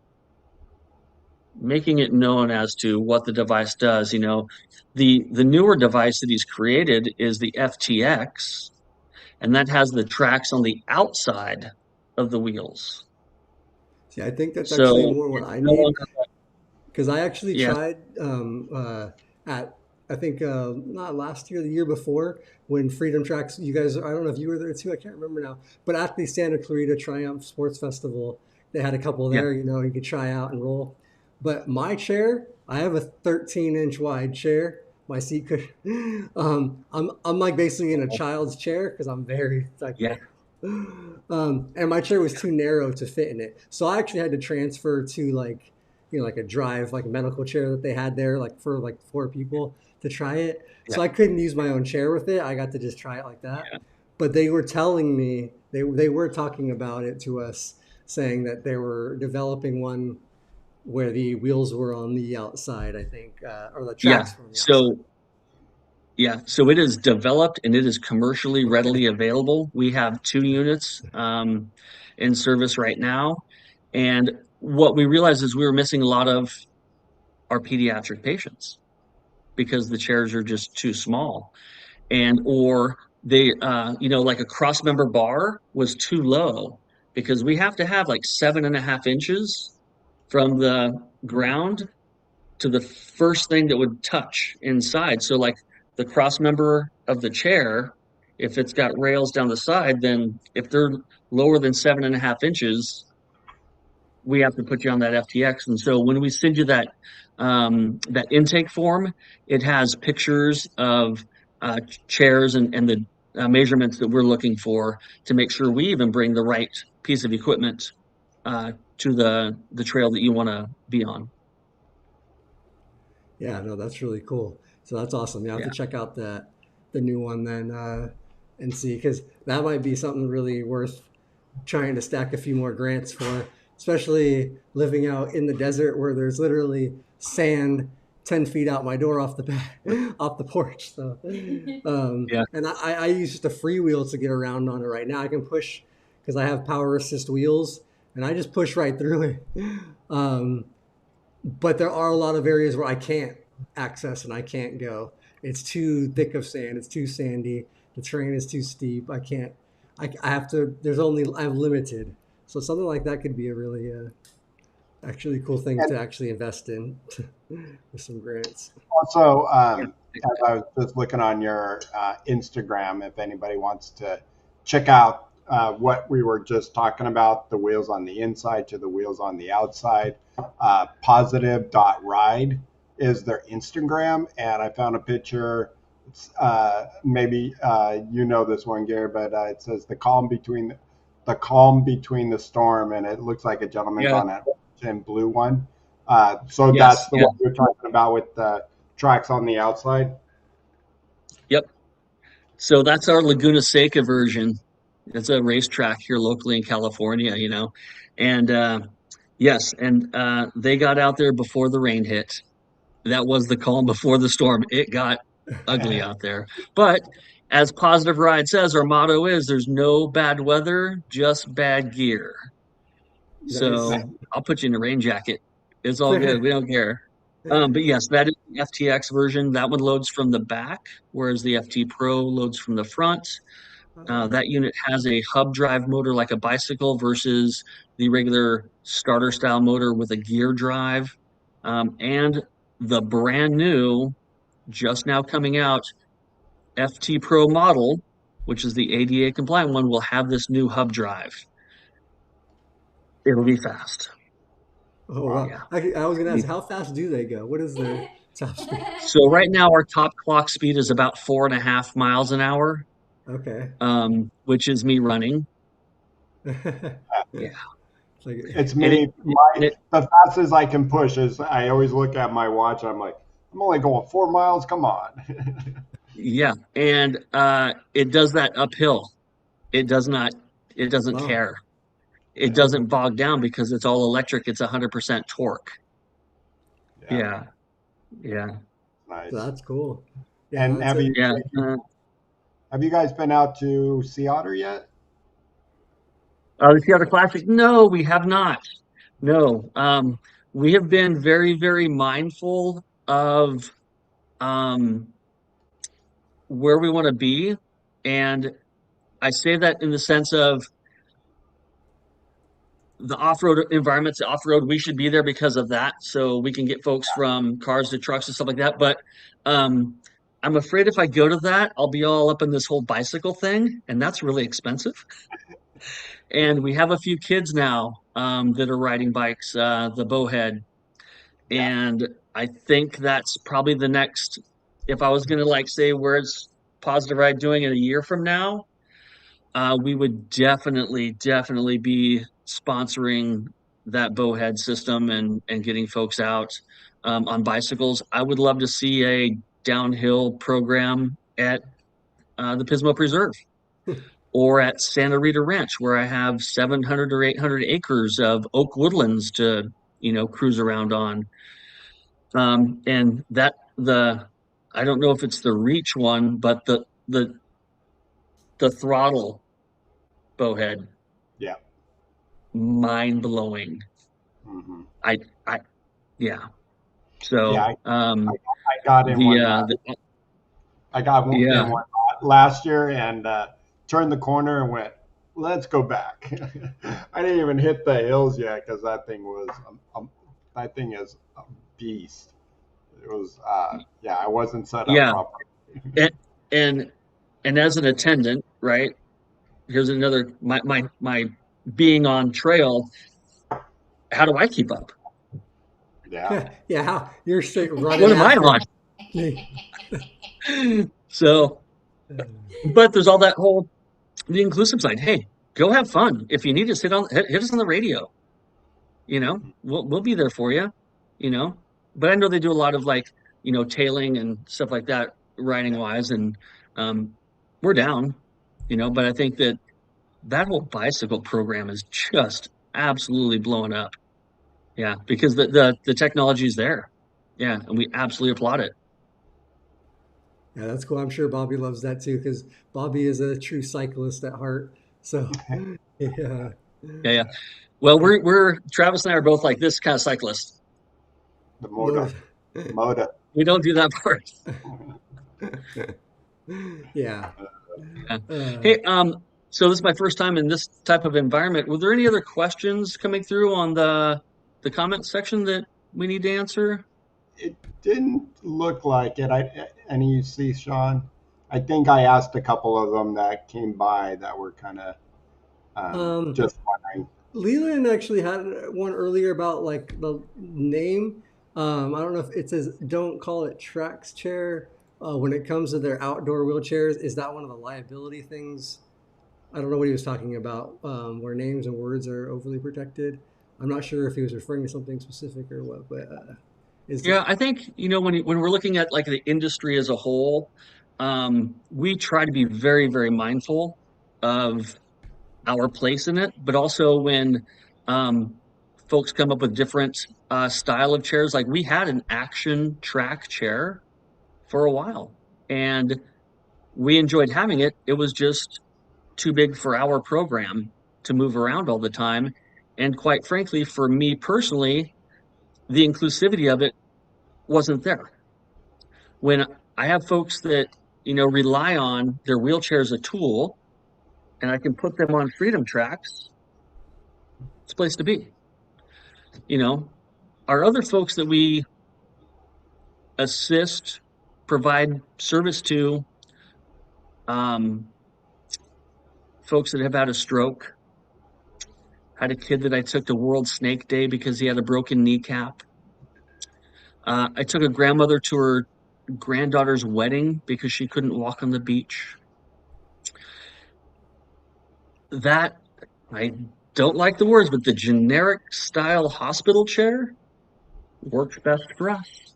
making it known as to what the device does. The newer device that he's created is the FTX, and that has the tracks on the outside of the wheels. See, I think that's actually So more what it's I no need longer, because I actually yeah, tried at I think not last year, the year before, when Freedom Tracks. You guys, I don't know if you were there too. I can't remember now. But at the Santa Clarita Triumph Sports Festival, they had a couple yeah, there. You could try out and roll. But my chair, I have a 13-inch wide chair. My seat could. I'm like basically in a child's chair because I'm very like. yeah, And my chair was too narrow to fit in it, so I actually had to transfer to like like a drive like a medical chair that they had there like for like four people to try it. yeah, So I couldn't use my own chair with it. I got to just try it like that. But they were telling me they were talking about it to us, saying that they were developing one where the wheels were on the outside, I think, or the yeah. tracks were on the outside. So it is developed and it is commercially Okay. readily available. We have 2 units in service right now, and what we realized is we were missing a lot of our pediatric patients because the chairs are just too small, and or they like a cross member bar was too low because we have to have like 7.5 inches from the ground to the first thing that would touch inside. So like the cross member of the chair, if it's got rails down the side, then if they're lower than 7.5 inches, we have to put you on that FTX. And so when we send you that intake form, it has pictures of chairs and the measurements that we're looking for to make sure we even bring the right piece of equipment to the trail that you want to be on. Yeah, no, that's really cool. So that's awesome. You have Yeah. to check out the new one then and see, because that might be something really worth trying to stack a few more grants for, especially living out in the desert where there's literally sand 10 feet out my door off the back, off the porch. So, Yeah. and I use just a freewheel to get around on it right now. I can push because I have power assist wheels and I just push right through it. Um, but there are a lot of areas where I can't access and I can't go. It's too thick of sand. It's too sandy. The terrain is too steep. I can't. I have to. There's only. I'm limited. So something like that could be a really actually cool thing And to actually invest in with some grants. also, Yeah. as I was just looking on your Instagram, if anybody wants to check out what we were just talking about, the wheels on the inside to the wheels on the outside, positive.ride is their Instagram. And I found a picture. It's, maybe you know this one, Gary, but it says the calm between the storm, and it looks like a gentleman's Yeah. on an and blue one. So that's Yes. the Yeah. one you're talking about with the tracks on the outside. Yep. So that's our Laguna Seca version. It's a racetrack here locally in California, and yes, and they got out there before the rain hit. That was the calm before the storm. It got ugly out there. But as Positive Ride says, our motto is there's no bad weather, just bad gear. Nice. So I'll put you in a rain jacket. It's all good. We don't care. But yes, that is the FTX version. That one loads from the back, whereas the FT Pro loads from the front. That unit has a hub drive motor like a bicycle versus the regular starter style motor with a gear drive. And the brand new, just now coming out, FT Pro model, which is the ADA compliant one, will have this new hub drive. It'll be fast. Oh Wow. wow! Yeah. I was gonna ask, how fast do they go? What is their top speed? So right now our top clock speed is about 4.5 miles an hour, Okay. which is me running. Yeah. It's like It's And it, me. and it The fastest I can push is I always look at my watch. I'm like, I'm only going 4 miles. Come on. yeah. And it does that uphill. It does not, it doesn't wow. care. It doesn't bog down because it's all electric. It's 100% torque. Yeah, Yeah. Yeah. So nice. that's cool. Yeah, no, And that's it. Yeah. have you guys been out to Sea Otter yet? The Seattle Classic? No, we have not. No. We have been very, very mindful of um, where we want to be. And I say that in the sense of the off-road environments, the off-road, we should be there because of that. So we can get folks from cars to trucks and stuff like that. But um, I'm afraid if I go to that, I'll be all up in this whole bicycle thing, and that's really expensive. And we have a few kids now that are riding bikes, the Bowhead. Yeah, And I think that's probably the next, if I was going to like say where's Positive Ride doing in a year from now, we would definitely be sponsoring that bowhead system and getting folks out on bicycles. I would love to see a downhill program at the Pismo Preserve or at Santa Rita Ranch, where I have 700 or 800 acres of oak woodlands to cruise around on. And that the I don't know if it's the Reach one, but the throttle bowhead, yeah. mind blowing. Hmm. I I yeah. Yeah, So I got in the one. I got in yeah one last year and turned the corner and went, let's go back. I didn't even hit the hills yet because that thing is a beast. It was, yeah, I wasn't set up Yeah. properly. And and and as an attendant, right? Here's another my being on trail. How do I keep up? Yeah. Yeah, how you're straight What running am I after. on? So, but there's all that whole the inclusive side. Hey, go have fun. If you need to hit us on the radio. We'll be there for you. You know, but I know they do a lot of like tailing and stuff like that, riding Yeah. wise, and um, we're down. But I think that whole bicycle program is just absolutely blowing up. Yeah, because the technology is there. Yeah, and we absolutely applaud it. Yeah, that's cool. I'm sure Bobby loves that too because Bobby is a true cyclist at heart. So, yeah. Yeah, yeah. Well, we're Travis and I are both like this kind of cyclist. The motor. Motive. Motor. We don't do that part. Yeah. Yeah. Uh, Hey, so this is my first time in this type of environment. Were there any other questions coming through on the comment section that we need to answer? It didn't look like it. Any you see, Sean? I think I asked a couple of them that came by that were kind of um, just wondering. Leland actually had one earlier about like the name. I don't know if it says don't call it Trax chair when it comes to their outdoor wheelchairs. Is that one of the liability things? I don't know what he was talking about, where names and words are overly protected. I'm not sure if he was referring to something specific or what, but is Yeah, I think when we're looking at like the industry as a whole, we try to be very, very mindful of our place in it, but also when um, folks come up with different style of chairs, like we had an action track chair for a while, and we enjoyed having it. It was just too big for our program to move around all the time. And quite frankly, for me personally, the inclusivity of it wasn't there. When I have folks that, rely on their wheelchair as a tool and I can put them on freedom tracks, it's a place to be. You know, our other folks that we assist, provide service to, um, folks that have had a stroke, had a kid that I took to World Snake Day because he had a broken kneecap. I took a grandmother to her granddaughter's wedding because she couldn't walk on the beach. That I don't like the words, but the generic style hospital chair works best for us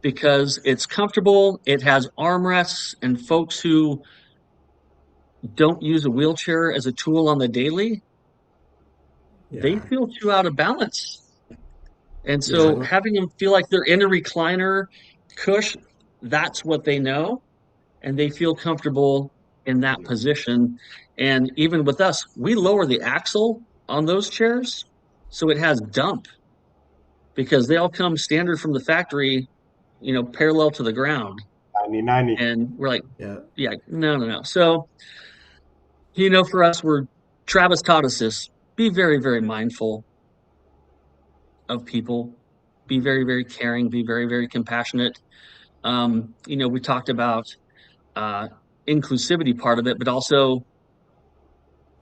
because it's comfortable, it has armrests, and folks who don't use a wheelchair as a tool on the daily, they yeah, feel too out of balance. And yeah, I so don't, having them feel like they're in a recliner cush, that's what they know, and they feel comfortable in that position. And even with us, we lower the axle on those chairs so it has dump because they all come standard from the factory, parallel to the ground. 90-90. And we're like, yeah, yeah, no, no, no. So, for us, Travis taught us this: be very, very mindful of people, be very, very caring, be very, very compassionate. We talked about uh, inclusivity part of it, but also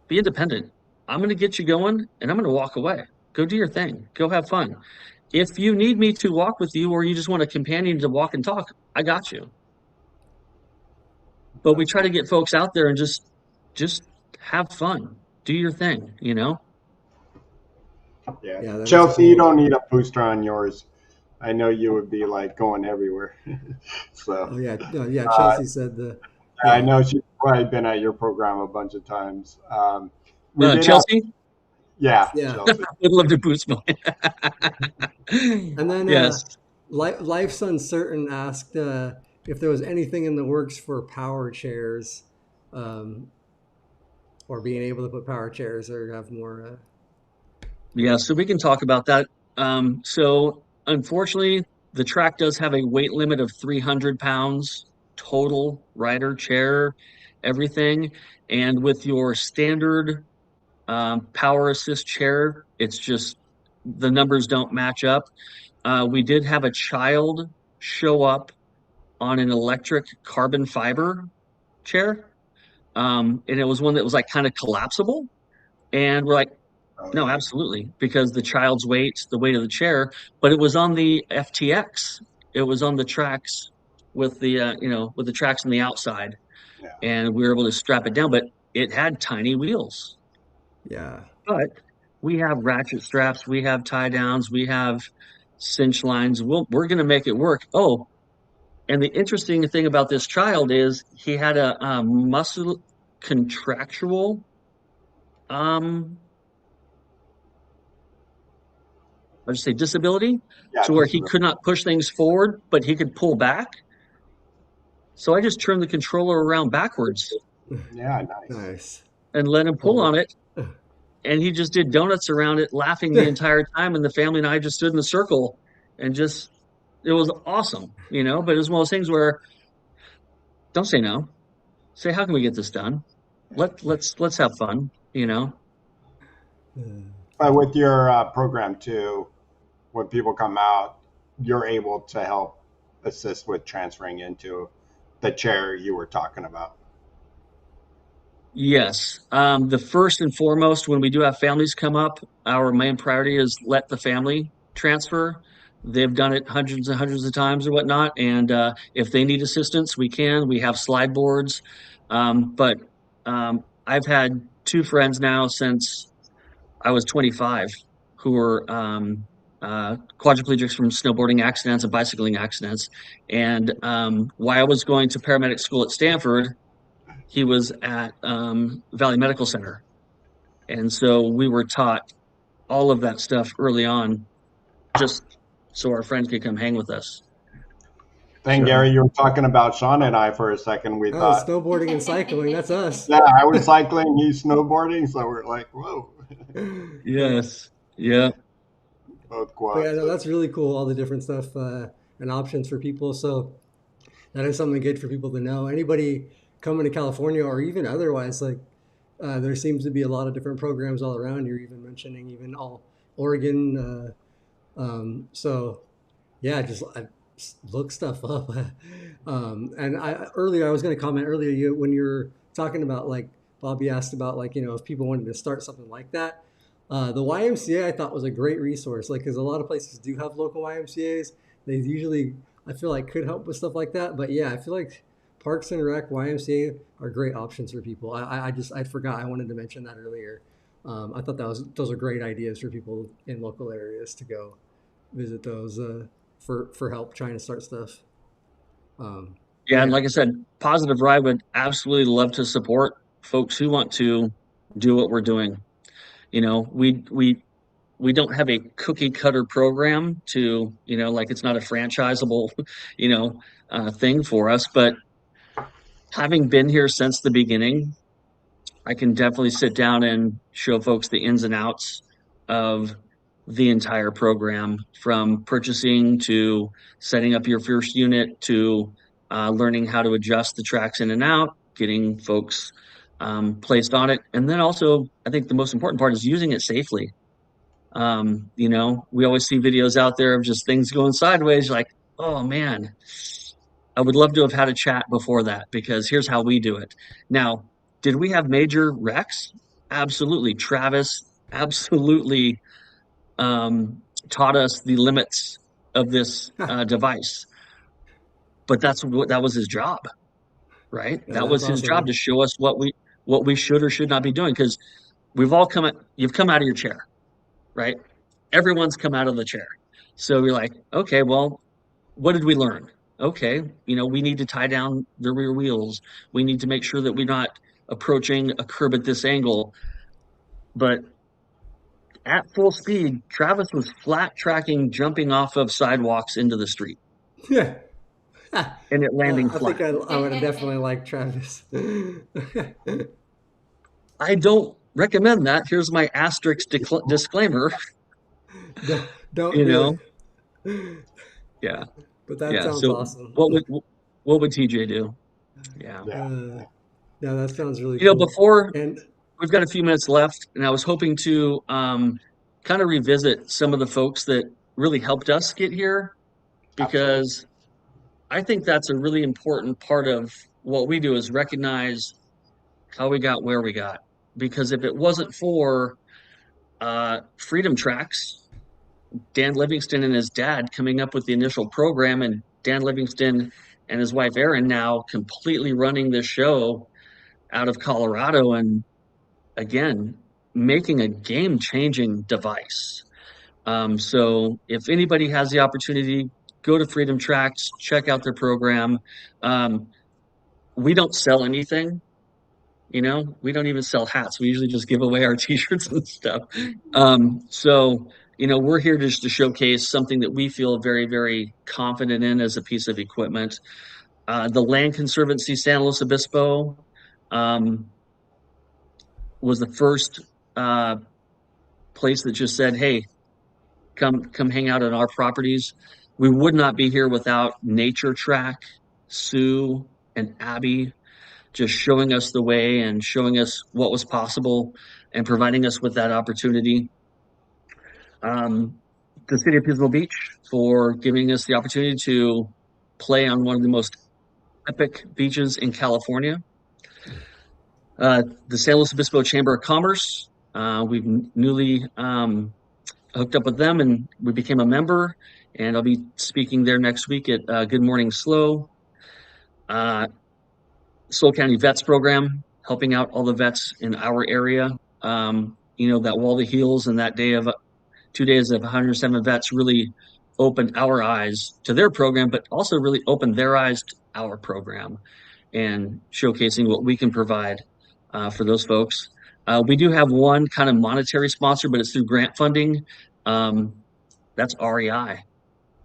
be independent. I'm going to get you going and I'm going to walk away. Go do your thing. Go have fun. If you need me to walk with you or you just want a companion to walk and talk, I got you. But we try to Absolutely. get folks out there and just have fun. Do your thing. Yeah. yeah, that is Chelsea, you cool. don't need a booster on yours. I know you would be like going everywhere. So Oh yeah, no, yeah. uh, Chelsea said the, I yeah, know she's probably been at your program a bunch of times. We did have, Chelsea, yeah, yeah. Chelsea. would love to boost mine. And then Yes. Life's Uncertain asked if there was anything in the works for power chairs, um, or being able to put power chairs or have more. Yeah, so we can talk about that. So unfortunately, the track does have a weight limit of 300 pounds total rider, chair, everything. And with your standard power assist chair, it's just the numbers don't match up. We did have a child show up on an electric carbon fiber chair. And it was one that was like kind of collapsible. And we're like, Oh, no, yeah. absolutely, because the child's weight, the weight of the chair, but it was on the FTX. It was on the tracks with with the tracks on the outside, Yeah. and we were able to strap it down, but it had tiny wheels. Yeah. But we have ratchet straps, we have tie downs, we have cinch lines. We're going to make it work. Oh, and the interesting thing about this child is he had a muscle contractual um I should say disability, Yeah. to where he Disability. could not push things forward, but he could pull back. So I just turned the controller around backwards Yeah. Nice. Nice. and let him pull Oh, on it. And he just did donuts around it, laughing the entire time. And the family and I just stood in the circle and just, it was awesome, but it was one of those things where don't say no. Say, how can we get this done? Let's have fun. But with your program too, when people come out, you're able to help assist with transferring into the chair you were talking about. Yes. The first and foremost, when we do have families come up, our main priority is let the family transfer. They've done it hundreds and hundreds of times or whatnot. And if they need assistance, we can. We have slide boards. But I've had two friends now since I was 25 who were quadriplegics from snowboarding accidents and bicycling accidents. And while I was going to paramedic school at Stanford, he was at Valley Medical Center. And so we were taught all of that stuff early on, just so our friends could come hang with us. Then, sure. Gary, you were talking about Sean and I for a second. We Oh, thought, snowboarding and cycling. That's us. yeah, I was cycling, he's snowboarding. So we're like, whoa, Yeah. Yes. Yeah. both But yeah, quads. no, that's really cool. All the different stuff and options for people. So that is something good for people to know. Anybody coming to California or even otherwise, like there seems to be a lot of different programs all around. You're even mentioning even all Oregon. So yeah, just look stuff up. And earlier I was going to comment earlier when you were talking about like Bobby asked about like if people wanted to start something like that. The YMCA I thought was a great resource, like because a lot of places do have local YMCA's. They usually I feel like could help with stuff like that. But yeah, I feel like Parks and Rec YMCA are great options for people. I forgot I wanted to mention that earlier. I thought those are great ideas for people in local areas to go visit those for help trying to start stuff. But Yeah. And yeah, like I said, Positive Ride would absolutely love to support folks who want to do what we're doing. We don't have a cookie cutter program to, like it's not a franchisable, you know, thing for us. But having been here since the beginning, I can definitely sit down and show folks the ins and outs of the entire program, from purchasing to setting up your first unit to learning how to adjust the tracks in and out, getting folks placed on it. And then also, I think the most important part is using it safely. We always see videos out there of just things going sideways. Like, oh man, I would love to have had a chat before that because here's how we do it. Now, did we have major wrecks? Absolutely. Travis absolutely taught us the limits of this yeah, device, but that was his job, right? That that's was his job awesome. to show us what we should or should not be doing because you've come out of your chair, right? Everyone's come out of the chair. So you're like, okay, well, what did we learn? Okay, we need to tie down the rear wheels. We need to make sure that we're not approaching a curb at this angle. But at full speed, Travis was flat tracking, jumping off of sidewalks into the street Yeah, and it landing I think flat. I would have definitely liked Travis. I don't recommend that. Here's my asterisk disclaimer. Don't You do know, it. yeah, But that yeah. sounds So awesome. what what would TJ do? Yeah. Yeah. Uh, yeah, that sounds really You know, cool. before And we've got a few minutes left, and I was hoping to kind of revisit some of the folks that really helped us get here Absolutely. because I think that's a really important part of what we do is recognize how we got where we got. Because if it wasn't for Freedom Tracks, Dan Livingston and his dad coming up with the initial program, and Dan Livingston and his wife Erin now completely running this show out of Colorado, and again, making a game-changing device. So if anybody has the opportunity, go to Freedom Tracks, check out their program. Um, we don't sell anything. We don't even sell hats. We usually just give away our t-shirts and stuff. So, we're here just to showcase something that we feel very, very confident in as a piece of equipment. The Land Conservancy San Luis Obispo um, was the first uh, place that just said, "Hey, come hang out on our properties." We would not be here without Nature Track, Sue, and Abby just showing us the way and showing us what was possible and providing us with that opportunity. Um, the city of Pismo Beach for giving us the opportunity to play on one of the most epic beaches in California. The San Luis Obispo Chamber of Commerce. We've newly hooked up with them and we became a member. And I'll be speaking there next week at Good Morning Slow. Uh, Soul County Vets Program, helping out all the vets in our area. That Wall to Heals and that 2 days of 107 vets really opened our eyes to their program, but also really opened their eyes to our program and showcasing what we can provide for those folks. We do have one kind of monetary sponsor, but it's through grant funding. Um, that's REI. Our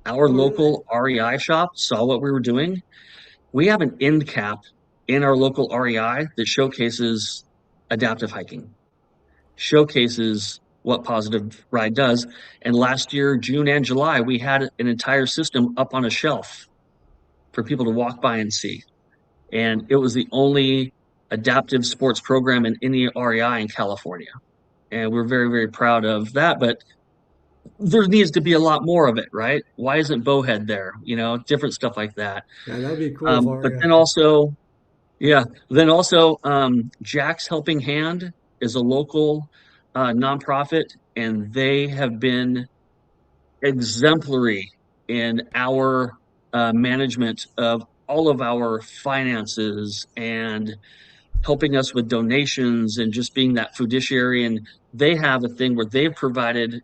oh, really? local REI shop saw what we were doing. We have an end cap in our local REI that showcases adaptive hiking, showcases what Positive Ride does. And last year, June and July, we had an entire system up on a shelf for people to walk by and see. And it was the only adaptive sports program in any REI in California. And we're very, very proud of that. But there needs to be a lot more of it, right? Why isn't Bowhead there? Different stuff like that. Yeah, that'd be cool But for you. then also, yeah. Then also, Jack's Helping Hand is a local nonprofit, and they have been exemplary in our management of all of our finances and helping us with donations and just being that fiduciary. And they have a thing where they've provided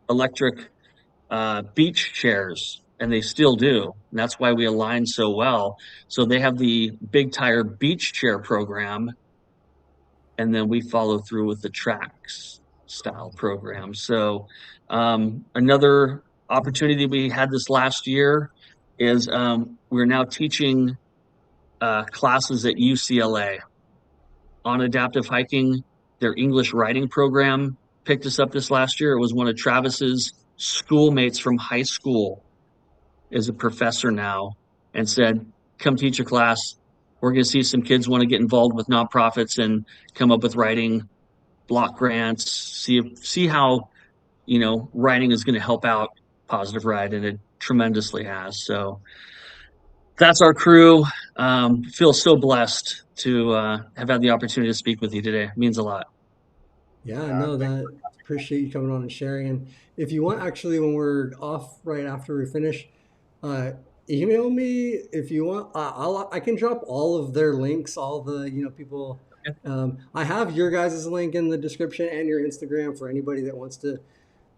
electric beach chairs, and they still do. And that's why we align so well. So they have the big tire beach chair program, and then we follow through with the tracks style program. So another opportunity we had this last year is we're now teaching classes at UCLA on adaptive hiking. Their English writing program picked us up this last year. It was one of Travis's schoolmates from high school is a professor now and said, come teach a class. We're going to see some kids want to get involved with nonprofits and come up with writing block grants, see how, writing is going to help out Positive Ride, and it tremendously has. So that's our crew. Feel so blessed to have had the opportunity to speak with you today. It means a lot. Yeah, no, Thanks that appreciate you coming on and sharing. And if you want, actually, when we're off right after we finish, uh, email me if you want. I can drop all of their links, all the people. I have your guys' link in the description and your Instagram for anybody that wants to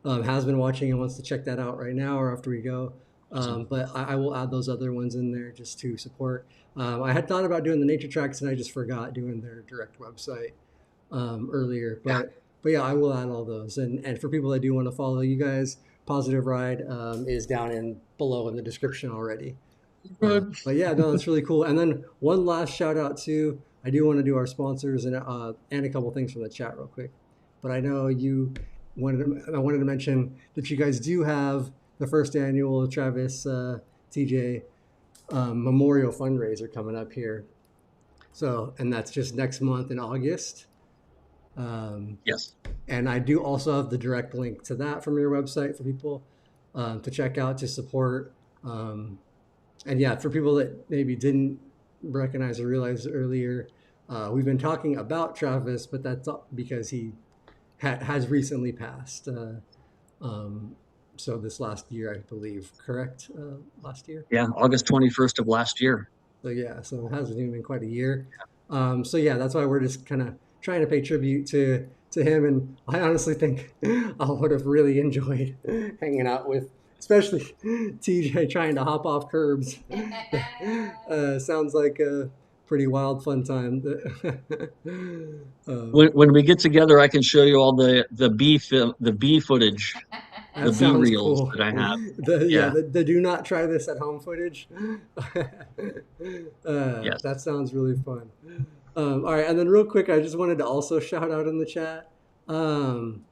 has been watching and wants to check that out right now or after we go. Awesome. But I will add those other ones in there just to support. I had thought about doing the nature tracks and I just forgot doing their direct website earlier. Yeah. But yeah, I will add all those. And for people that do want to follow you guys, Positive Ride is down in below in the description already. Good. But yeah, no, that's really cool. And then one last shout out to I do want to do our sponsors and a couple things from the chat real quick. But I know I wanted to mention that you guys do have the first annual Travis TJ memorial fundraiser coming up here. So, and that's just next month in August. Yes. And I do also have the direct link to that from your website for people to check out to support. And yeah, for people that maybe didn't recognize or realize earlier, we've been talking about Travis, but that's because he has recently passed. So this last year, I believe, correct? Last year. Yeah, August 21st of last year. So yeah, so it hasn't even been quite a year. So yeah, that's why we're just kind of trying to pay tribute to him. And I honestly think I would have really enjoyed hanging out with, especially TJ trying to hop off curbs. Sounds like a pretty wild fun time. When we get together, I can show you all the B footage, the That B sounds reels cool. that I have. Yeah, Yeah. the do not try this at home footage. Yes. That sounds really fun. All right, and then real quick, I just wanted to also shout out in the chat. Um,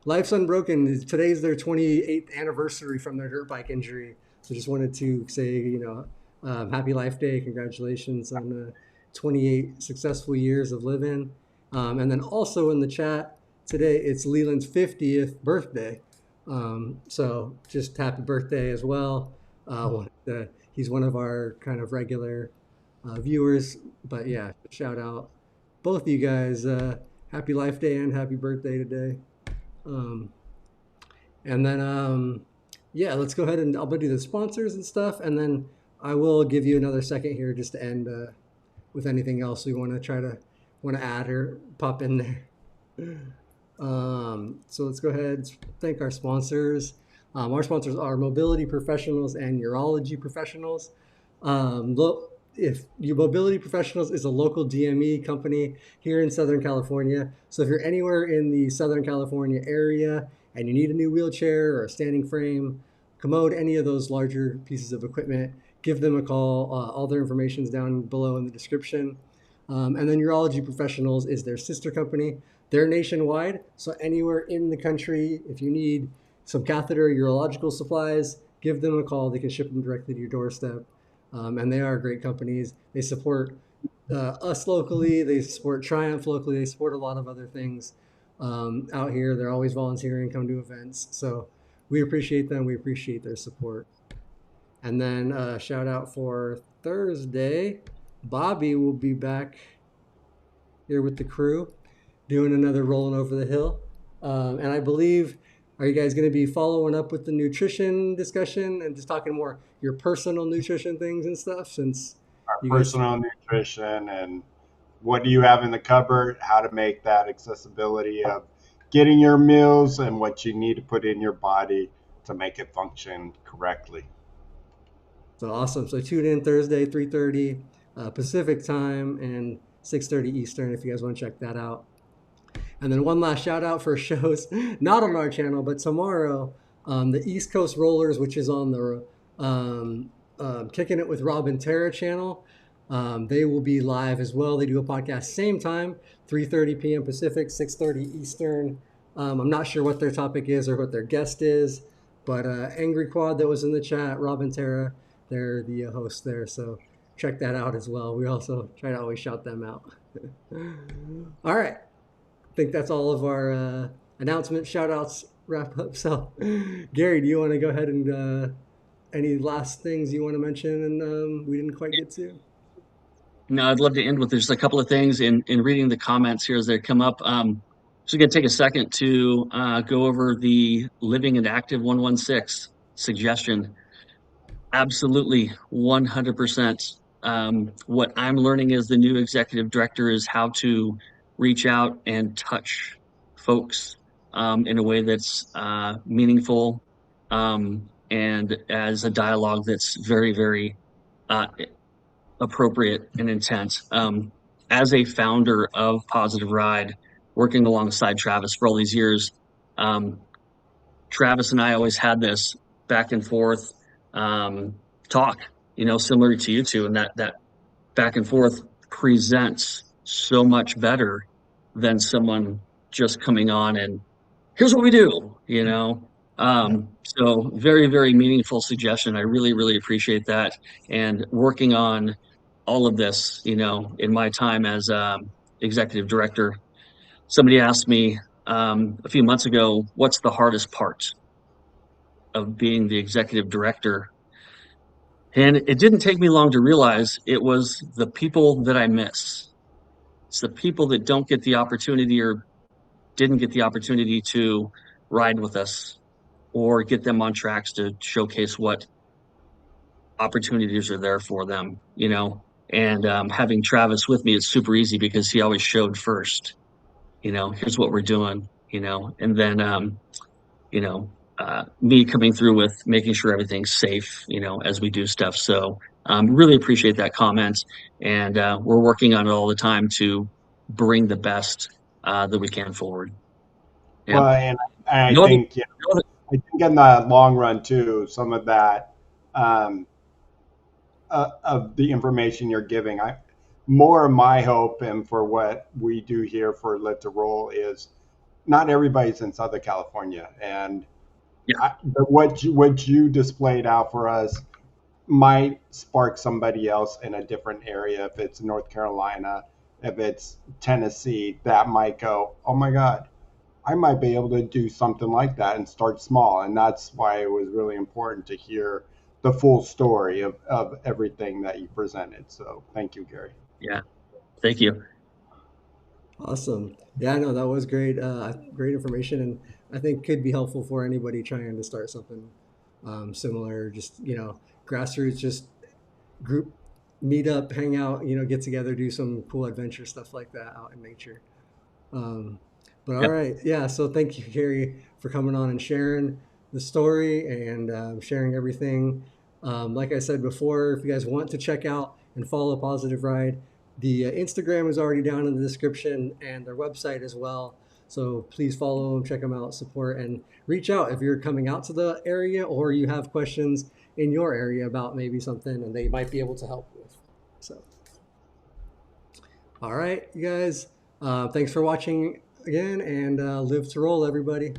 Life's Unbroken. Today's their 28th anniversary from their dirt bike injury. So just wanted to say, happy Life Day. Congratulations on 28 successful years of living. And then also in the chat today, it's Leland's 50th birthday. So just happy birthday as well. He's one of our kind of regular viewers. But yeah, shout out both of you guys. Happy Life Day and happy birthday today. Um, and then, yeah, let's go ahead and I'll do the sponsors and stuff. And then I will give you another second here just to end with anything else we want to add or pop in there. So let's go ahead, thank our sponsors. Our sponsors are mobility professionals and urology professionals. If your mobility professionals is a local DME company here in Southern California. So if you're anywhere in the Southern California area and you need a new wheelchair or a standing frame, commode, any of those larger pieces of equipment, give them a call. All their information is down below in the description. And then Urology Professionals is their sister company. They're nationwide, so anywhere in the country, if you need some catheter urological supplies, give them a call. They can ship them directly to your doorstep. And they are great companies. They support us locally. They support Triumph locally. They support a lot of other things out here. They're always volunteering, come to events. So we appreciate them. We appreciate their support. And then shout out for Thursday. Bobby will be back here with the crew doing another rolling over the hill. And I believe, are you guys going to be following up with the nutrition discussion and just talking more your personal nutrition things and stuff? Since Our you guys, personal nutrition and what do you have in the cupboard, how to make that accessibility of getting your meals and what you need to put in your body to make it function correctly. so awesome. So tune in Thursday, 3:30 Pacific time and 6:30 Eastern if you guys want to check that out. And then one last shout out for shows not on our channel, but tomorrow, the East Coast Rollers, which is on the Kicking It with Rob and Tara channel, they will be live as well. They do a podcast same time, 3:30 p.m. Pacific, 6:30 Eastern. I'm not sure what their topic is or what their guest is, but Angry Quad that was in the chat, Rob and Tara, they're the hosts there. So check that out as well. We also try to always shout them out. All right. I think that's all of our announcements, shout outs, wrap up. So, Gary, do you want to go ahead and any last things you want to mention and we didn't quite get to? No, I'd love to end with just a couple of things in reading the comments here as they come up. So going to take a second to go over the Living and Active 116 suggestion. Absolutely, 100%. What I'm learning as the new executive director is how to reach out and touch folks in a way that's meaningful and as a dialogue that's very, very uh, appropriate and intense. As a founder of Positive Ride, working alongside Travis for all these years, um, Travis and I always had this back and forth talk, similar to you two, and that back and forth presents so much better than someone just coming on and here's what we do. So very, very meaningful suggestion. I really, really appreciate that. And working on all of this, in my time as executive director, somebody asked me a few months ago, what's the hardest part of being the executive director? And it didn't take me long to realize it was the people that I miss. It's the people that don't get the opportunity or didn't get the opportunity to ride with us or get them on tracks to showcase what opportunities are there for them. And having Travis with me is super easy because he always showed first, here's what we're doing, and then, me coming through with making sure everything's safe, as we do stuff. So, really appreciate that comment. And we're working on it all the time to bring the best that we can forward. Yeah. Well, and I No other, think, no other, I think in the long run too, some of that um, of the information you're giving, I more of my hope and for what we do here for Lit to Roll is not everybody's in Southern California, and yeah, but what you displayed out for us might spark somebody else in a different area. If it's North Carolina, if it's Tennessee, that might go, oh my God, I might be able to do something like that and start small. And that's why it was really important to hear the full story of everything that you presented. So thank you, Gary. yeah. Thank you. Awesome. Yeah, no, that was great. Great information, and I think could be helpful for anybody trying to start something similar. Just grassroots, just group meet up, hang out, get together, do some cool adventure stuff like that out in nature. Um, but all Yeah. right, yeah. So thank you, Gary, for coming on and sharing the story and sharing everything. Like I said before, if you guys want to check out and follow Positive Ride, the Instagram is already down in the description and their website as well. So please follow them, check them out, support, and reach out if you're coming out to the area or you have questions in your area about maybe something and they might be able to help with. So, all right, you guys. Thanks for watching again and live to roll, everybody.